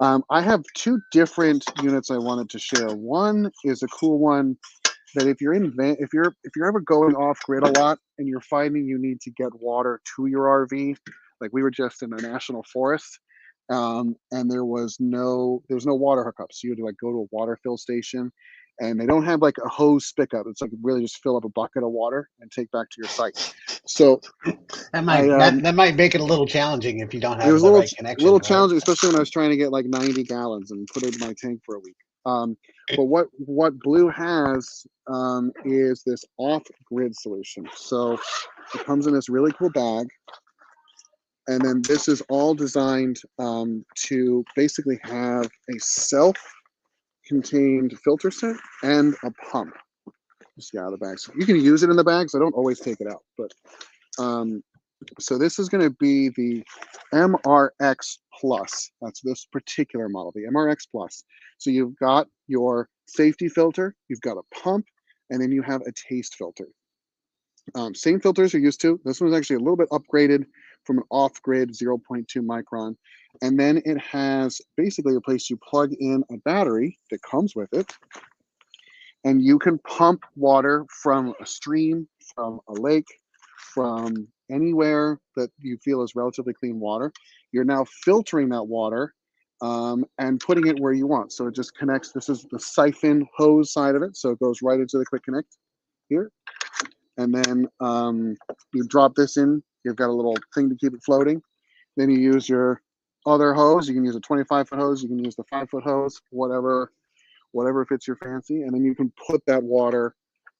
I have 2 different units I wanted to share. One is a cool one that if you're ever going off grid a lot and you're finding you need to get water to your RV, like we were just in a national forest, and there was no water hookup, so you had to like go to a water fill station. And they don't have like a hose pickup. It's like really just fill up a bucket of water and take back to your site. So that might make it a little challenging if you don't have the right connection. It was a little right? challenging, especially when I was trying to get like 90 gallons and put it in my tank for a week. But what Blue has is this off-grid solution. So it comes in this really cool bag, and then this is all designed to basically have a self-contained filter set and a pump. Just get out of the bag. So you can use it in the bag, so I don't always take it out. But so this is going to be the MRX Plus. That's this particular model, the MRX Plus. So you've got your safety filter, you've got a pump, and then you have a taste filter. Same filters you're used to. This one's actually a little bit upgraded from an off-grid 0.2 micron. And then it has basically a place you plug in a battery that comes with it. And you can pump water from a stream, from a lake, from anywhere that you feel is relatively clean water. You're now filtering that water and putting it where you want. So it just connects. This is the siphon hose side of it. So it goes right into the quick connect here. And then you drop this in. You've got a little thing to keep it floating. Then you use your other hose. You can use a 25-foot hose. You can use the 5-foot hose, whatever fits your fancy, and then you can put that water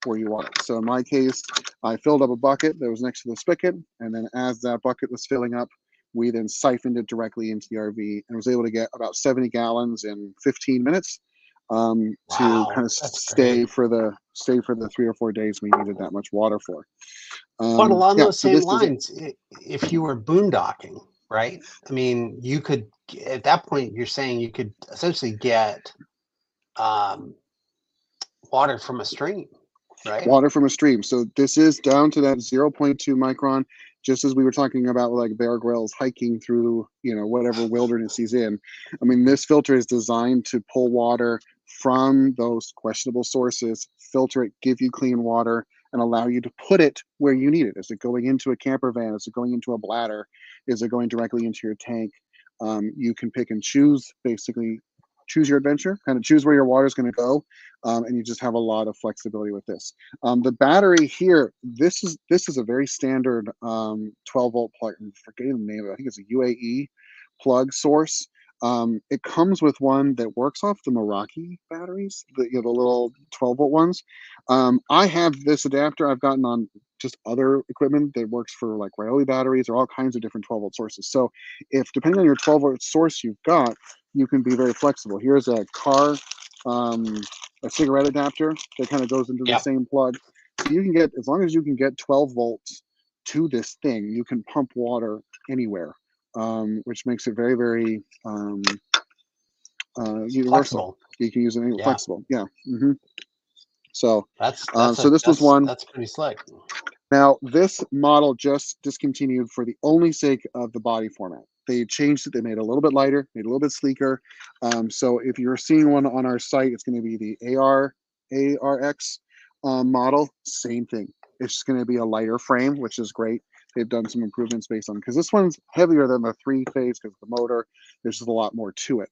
where you want it. So in my case, I filled up a bucket that was next to the spigot, and then as that bucket was filling up, we then siphoned it directly into the RV and was able to get about 70 gallons in 15 minutes, to kind Wow, of that's great. stay for the 3 or 4 days we needed that much water for. But along Yeah, those so same this is lines, if you were boondocking, right? I mean, you could, at that point, you're saying you could essentially get um, water from a stream, right? water from a stream. So this is down to that zero point 0.2 micron, just as we were talking about like Bear Grylls hiking through, whatever wilderness he's in. I mean, this filter is designed to pull water from those questionable sources, filter it, give you clean water, and allow you to put it where you need it. Is it going into a camper van? Is it going into a bladder? Is it going directly into your tank? You can pick and choose, basically choose your adventure, kind of choose where your water is going to go, and you just have a lot of flexibility with this. The battery here, this is a very standard 12-volt plug. I'm forgetting the name of it. I think it's a UAE plug source. It comes with one that works off the Meraki batteries, the little 12-volt ones. I have this adapter I've gotten on just other equipment that works for like Ryobi batteries or all kinds of different 12-volt sources. So if depending on your 12-volt source you've got, you can be very flexible. Here's um, a cigarette adapter that kind of goes into the Yep. same plug. So you can get, as long as you can get 12 volts to this thing, you can pump water anywhere, which makes it very, very universal. Flexible. You can use it anywhere, Yeah. flexible. Yeah. So, That's so this was one. that's pretty slick. Now, this model just discontinued for the only sake of the body format. They changed it. They made it a little bit lighter, made it a little bit sleeker. So if you're seeing one on our site, it's going to be the ARX model. Same thing. It's just going to be a lighter frame, which is great. They've done some improvements based on, because this one's heavier than the 3-phase because of the motor. There's just a lot more to it.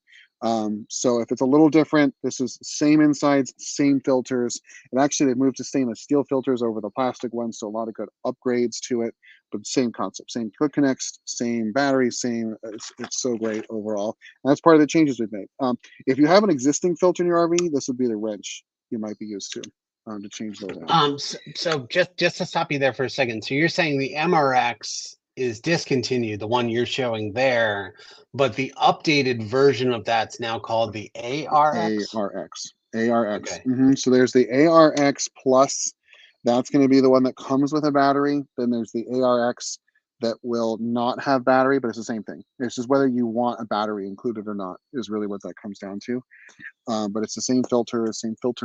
So if it's a little different, this is same insides, same filters, and actually they've moved to stainless steel filters over the plastic ones, so a lot of good upgrades to it, but same concept, same quick connects, same battery, same, it's so great overall. And that's part of the changes we've made. If you have an existing filter in your RV, this would be the wrench you might be used to change those out. So just to stop you there for a second. So you're saying the MRX is discontinued, the one you're showing there, but the updated version of that's now called the ARX? ARX. Okay. So there's the ARX Plus. That's going to be the one that comes with a battery. Then there's the ARX that will not have battery, but it's the same thing. It's just whether you want a battery included or not is really what that comes down to. But it's the same filter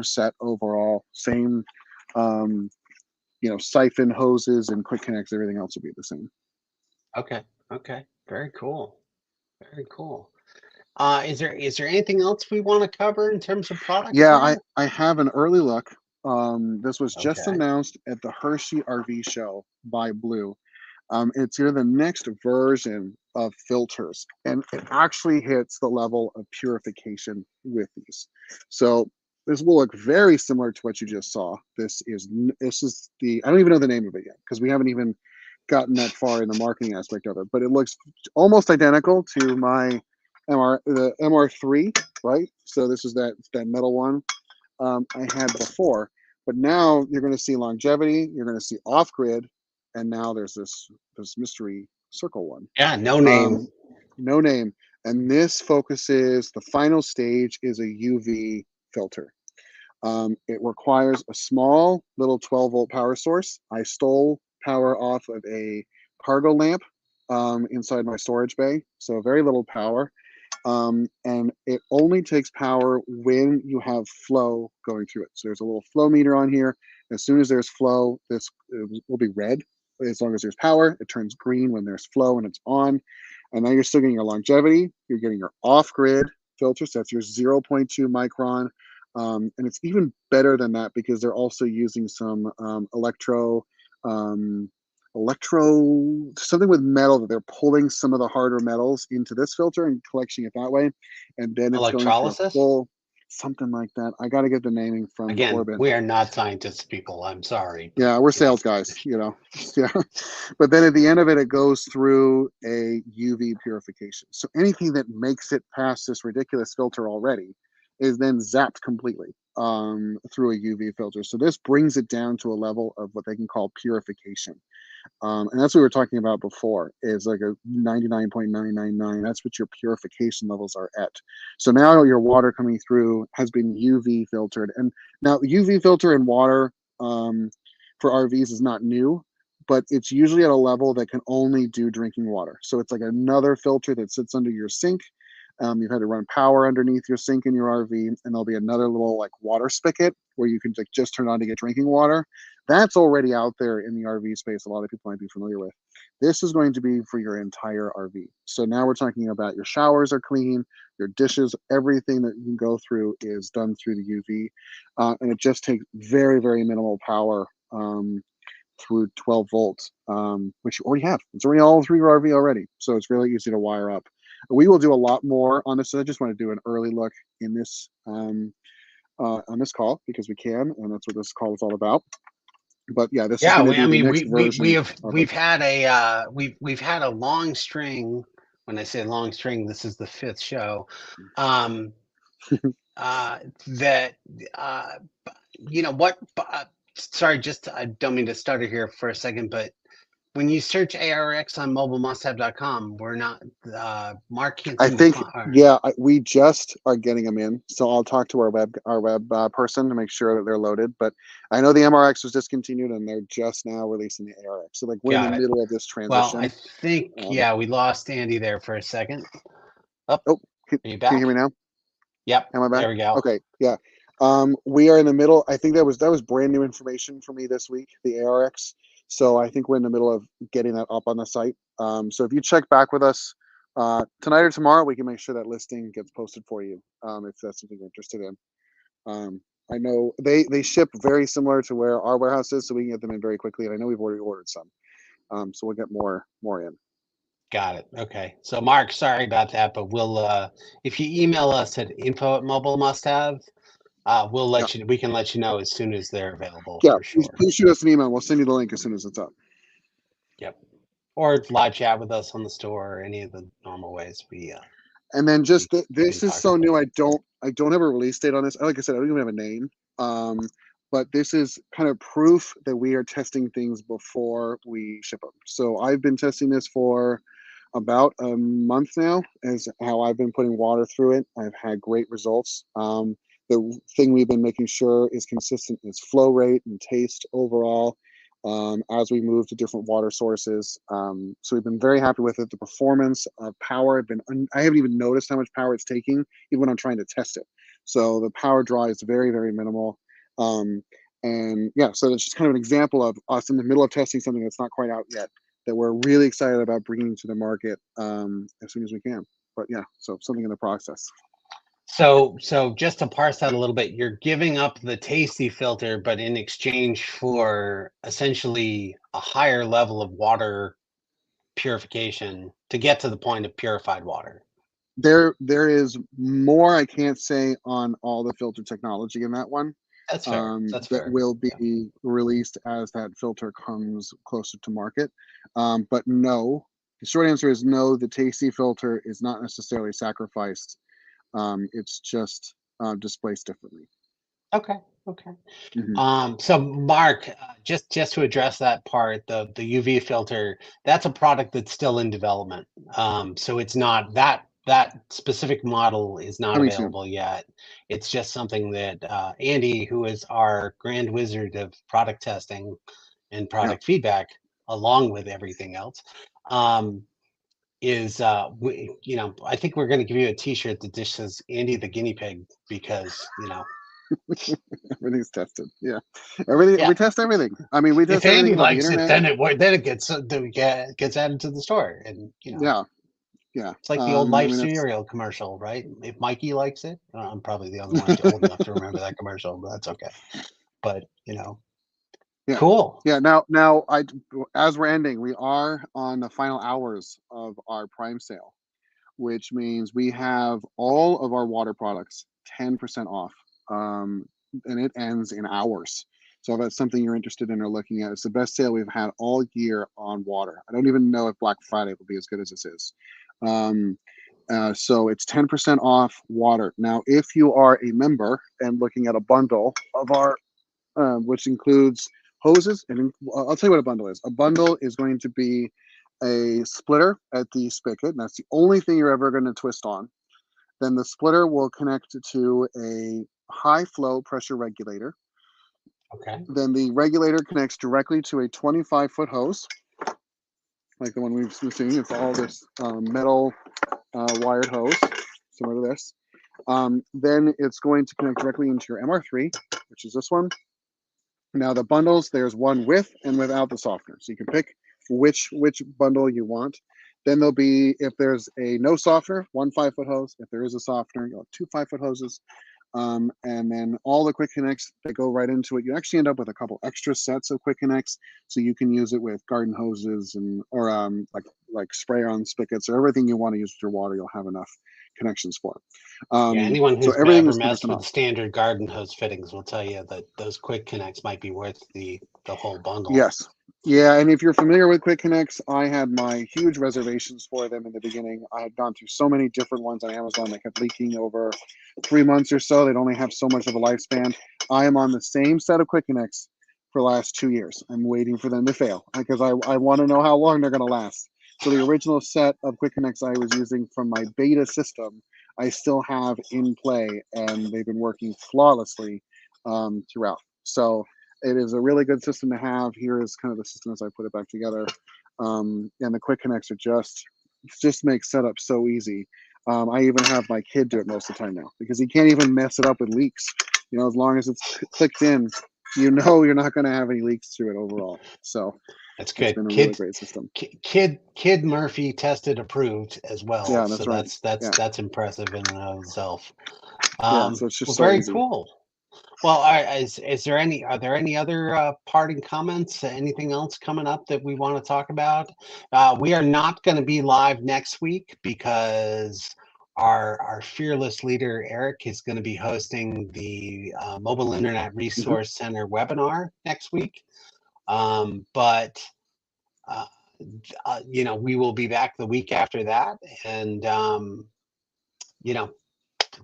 set overall, same, siphon hoses and quick connects. Everything else will be the same. Okay. Okay. Very cool. Very cool. Is there anything else we want to cover in terms of products Yeah, here? I have an early look. This was just Okay. announced at the Hershey RV show by Blue. It's here the next version of filters, and it actually hits the level of purification with these. So this will look very similar to what you just saw. This is the, I don't even know the name of it yet because we haven't even gotten that far in the marketing aspect of it, but it looks almost identical to my the MR3, right? So this is that metal one I had before, but now you're going to see longevity, you're going to see off grid, and now there's this mystery circle one. Yeah, no name. No name, and this focuses, the final stage is a UV filter. It requires a small little 12-volt power source. I stole power off of a cargo lamp inside my storage bay, so very little power. And it only takes power when you have flow going through it. So there's a little flow meter on here. As soon as there's flow, this will be red. As long as there's power, it turns green when there's flow and it's on. And now you're still getting your longevity. You're getting your off-grid filter. So that's your 0.2 micron. And it's even better than that because they're also using some something with metal, that they're pulling some of the harder metals into this filter and collecting it that way, and then it's going through a Electrolysis? full, something like that. I got to get the naming from Again, Corbin. we are not scientists, people. I'm sorry, but Yeah, we're sales guys, Yeah. But then at the end of it, it goes through a UV purification. So anything that makes it past this ridiculous filter already is then zapped completely through a UV filter. So this brings it down to a level of what they can call purification. And that's what we were talking about before, is like a 99.999. That's what your purification levels are at. So now your water coming through has been UV filtered. And now UV filter in water for RVs is not new, but it's usually at a level that can only do drinking water. So it's like another filter that sits under your sink. You've had to run power underneath your sink in your RV, and there'll be another little like water spigot where you can like just turn on to get drinking water. That's already out there in the RV space. A lot of people might be familiar with. This is going to be for your entire RV. So now we're talking about your showers are clean, your dishes, everything that you can go through is done through the UV, and it just takes very, very minimal power through 12 volts, which you already have. It's already all through your RV already, so it's really easy to wire up. We will do a lot more on this. So I just want to do an early look in this on this call because we can, and that's what this call is all about. But yeah, this is yeah, going to I be the mean, next version of it. we've had a we've had a long string. When I say long string, this is the fifth show. Um, that uh, you know what? Sorry, just I don't mean to stutter here for a second, but when you search ARX on mobilemusthave.com, we're not Mark can't I seem to think, find. Or, yeah, we just are getting them in, so I'll talk to our web person to make sure that they're loaded. But I know the MRX was discontinued, and they're just now releasing the ARX. So like we're in the got it. middle of this Well, I transition. think Um, yeah, we lost Andy there for a second. Up, oh, are you can you hear back? me now? Yep, Am I back? there we go. Okay, yeah. We are in the middle. I think that was brand new information for me this week, the ARX. So I think we're in the middle of getting that up on the site. So if you check back with us tonight or tomorrow, we can make sure that listing gets posted for you if that's something you're interested in. I know they ship very similar to where our warehouse is, so we can get them in very quickly. And I know we've already ordered some, so we'll get more in. Got it. Okay. So Mark, sorry about that, but we'll if you email us at info@mobilemustHave, we'll Yeah, we can let you know as soon as they're available yeah. for Please, sure. please shoot us an email. We'll send you the link as soon as it's up. Yep. Or live chat with us on the store or any of the normal ways And then we, just we can this is talk so about new. it. I don't have a release date on this. Like I said, I don't even have a name. But this is kind of proof that we are testing things before we ship them. So I've been testing this for about a month now, as how I've been putting water through it. I've had great results. The thing we've been making sure is consistent is flow rate and taste overall as we move to different water sources. So we've been very happy with it. The performance of power, I haven't even noticed how much power it's taking, even when I'm trying to test it. So the power draw is very, very minimal. Um, and yeah, so it's just kind of an example of us in the middle of testing something that's not quite out yet that we're really excited about bringing to the market as soon as we can. But yeah, so something in the process. So just to parse that a little bit, you're giving up the tasty filter, but in exchange for essentially a higher level of water purification to get to the point of purified water. There is more I can't say on all the filter technology in that one. That's fair. That's That fair. will Yeah. be released as that filter comes closer to market. But no, the short answer is no. The tasty filter is not necessarily sacrificed. It's just displaced differently. Okay. Okay. Hmm. So Mark, just to address that part, the UV filter, that's a product that's still in development. So it's not that specific model is not Coming soon. available yet. It's just something that Andy, who is our grand wizard of product testing and Yeah. product feedback, along with everything else, um, is I think we're going to give you a T-shirt that just says Andy the guinea pig because Everything's tested. Yeah. Everything yeah. we test everything. I mean, we If test everything Andy about the likes it, internet. then it gets added to the store, and Yeah. Yeah. it's like the old I Life mean, it's cereal commercial, right? If Mikey likes it, I'm probably the only one old enough to remember that commercial, but that's okay. But yeah. cool. Yeah. Now, as we're ending, we are on the final hours of our Prime sale, which means we have all of our water products 10% off, and it ends in hours. So if that's something you're interested in or looking at, it's the best sale we've had all year on water. I don't even know if Black Friday will be as good as this is. So it's 10% off water. Now, if you are a member and looking at a bundle of our, which includes hoses, and I'll tell you what a bundle is. A bundle is going to be a splitter at the spigot, and that's the only thing you're ever going to twist on. Then the splitter will connect to a high flow pressure regulator. Okay. Then the regulator connects directly to a 25-foot hose, like the one we've been seeing. It's all this metal wired hose, similar to this. Then it's going to connect directly into your MR3, which is this one. Now the bundles, there's one with and without the softener. So you can pick which bundle you want. Then there'll be, if there's a no softener, 1 5-foot hose. If there is a softener, you'll have 2 5-foot hoses. And then all the quick connects that go right into it. You actually end up with a couple extra sets of quick connects, so you can use it with garden hoses and or like sprayer on spigots or everything you want to use with your water. You'll have enough connections for. Yeah, anyone So who's everything ever is messed 10% with off. standard garden hose fittings will tell you that those quick connects might be worth the whole bundle. Yes. Yeah, and if you're familiar with Quick Connects, I had my huge reservations for them in the beginning. I had gone through so many different ones on Amazon that kept leaking over 3 months or so. They'd only have so much of a lifespan. I am on the same set of Quick Connects for the last 2 years. I'm waiting for them to fail because I want to know how long they're going to last. So the original set of Quick Connects I was using from my beta system, I still have in play, and they've been working flawlessly throughout. So it is a really good system to have. Here is kind of the system as I put it back together. And the quick connects are just make setup so easy. I even have my kid do it most of the time now because he can't even mess it up with leaks. You know, as long as it's clicked in, you know you're not going to have any leaks through it overall. So That's it's good. been a really great system. Kid Murphy tested approved as well. Yeah, So that's right. Yeah, that's impressive in and of itself. yeah. So it's just Well, so very easy. cool. Well, are there any other parting comments? Anything else coming up that we want to talk about? We are not going to be live next week because our fearless leader Eric is going to be hosting the Mobile Internet Hmm. Resource Center webinar next week. But uh, we will be back the week after that, and you know,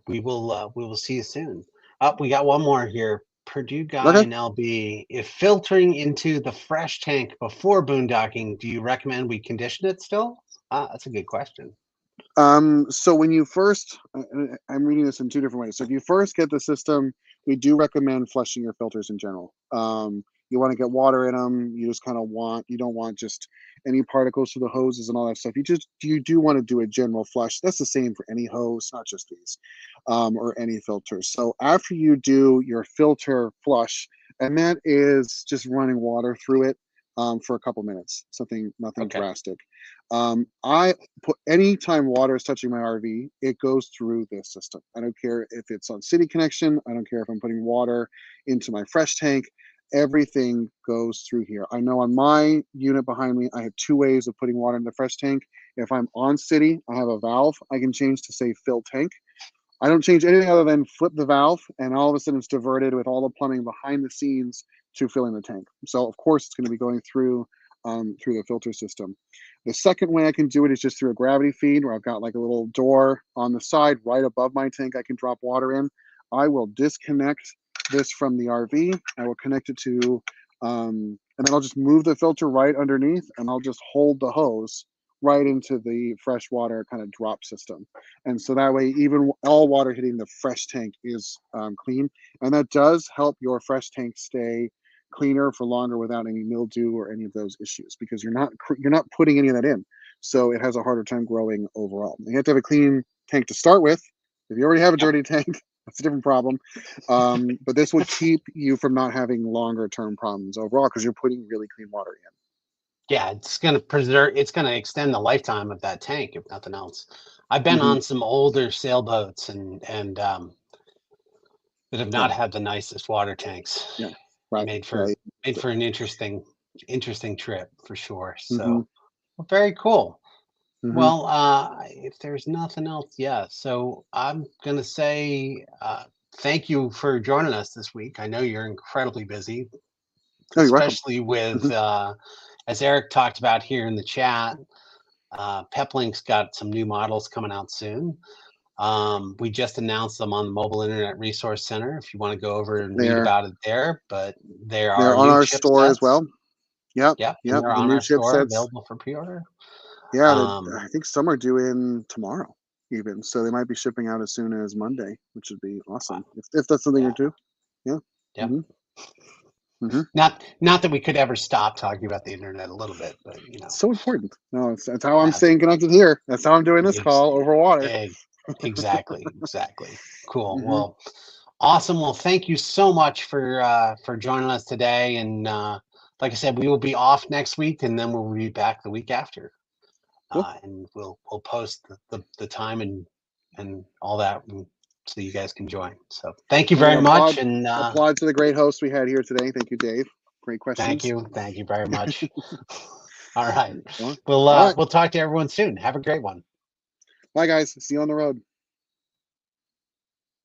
we will see you soon. Up, we got one more here. Purdue guy Okay. and LB. If filtering into the fresh tank before boondocking, do you recommend we condition it still? That's a good question. So when you first, I'm reading this in 2 different ways. So if you first get the system, we do recommend flushing your filters in general. You want to get water in them. You just kind of you don't want just any particles to the hoses and all that stuff. You do want to do a general flush. That's the same for any hose, not just these, or any filters. So after you do your filter flush, and that is just running water through it, for a couple minutes, nothing Okay. drastic. I put anytime water is touching my RV, it goes through this system. I don't care if it's on city connection. I don't care if I'm putting water into my fresh tank. Everything goes through here. I know on my unit behind me, I have 2 ways of putting water in the fresh tank. If I'm on city, I have a valve I can change to say fill tank. I don't change anything other than flip the valve, and all of a sudden it's diverted with all the plumbing behind the scenes to filling the tank. So of course it's going to be going through the filter system. The second way I can do it is just through a gravity feed, where I've got like a little door on the side right above my tank I can drop water in. I will disconnect this from the RV. I will connect it to, and then I'll just move the filter right underneath, and I'll just hold the hose right into the freshwater kind of drop system. And so that way, even all water hitting the fresh tank is clean. And that does help your fresh tank stay cleaner for longer without any mildew or any of those issues, because you're not putting any of that in. So it has a harder time growing overall. You have to have a clean tank to start with. If you already have a Yep. dirty tank, that's a different problem. But this would keep you from not having longer term problems overall, because you're putting really clean water in. Yeah, it's going to preserve. It's going to extend the lifetime of that tank, if nothing else. I've been Hmm. on some older sailboats and that have Yeah, not had the nicest water tanks. yeah, right. Made Yeah. made for an interesting trip for sure. Hmm. So well, very cool. Hmm. Well, if there's nothing else, yeah. So I'm gonna say thank you for joining us this week. I know you're incredibly busy, Oh, you're welcome. especially with Hmm. as Eric talked about here in the chat. Peplink's got some new models coming out soon. We just announced them on the Mobile Internet Resource Center. If you want to go over and read They're about it there, but there they're are on new our store as chipsets. well. Yep, Yep, and yep. they're The on new our store, chipsets. available for pre-order. Yeah, Um, I think some are due in tomorrow, even. So they might be shipping out as soon as Monday, which would be awesome if that's something you're yeah, too. Yeah. yep. Hmm. Hmm. Not that we could ever stop talking about the internet a little bit, but So important. No, that's how I'm yeah, staying connected here. That's how I'm doing this ex- call over water. exactly. Cool. Hmm. Well, awesome. Well, thank you so much for joining us today. And like I said, we will be off next week, and then we'll be back the week after. Cool. And we'll post the time and all that, so you guys can join. So thank you And very much, and applaud to the great host we had here today. Thank you, Dave. Great questions. thank you very much. All right, All right. we'll talk to everyone soon. Have a great one. Bye, guys. See you on the road.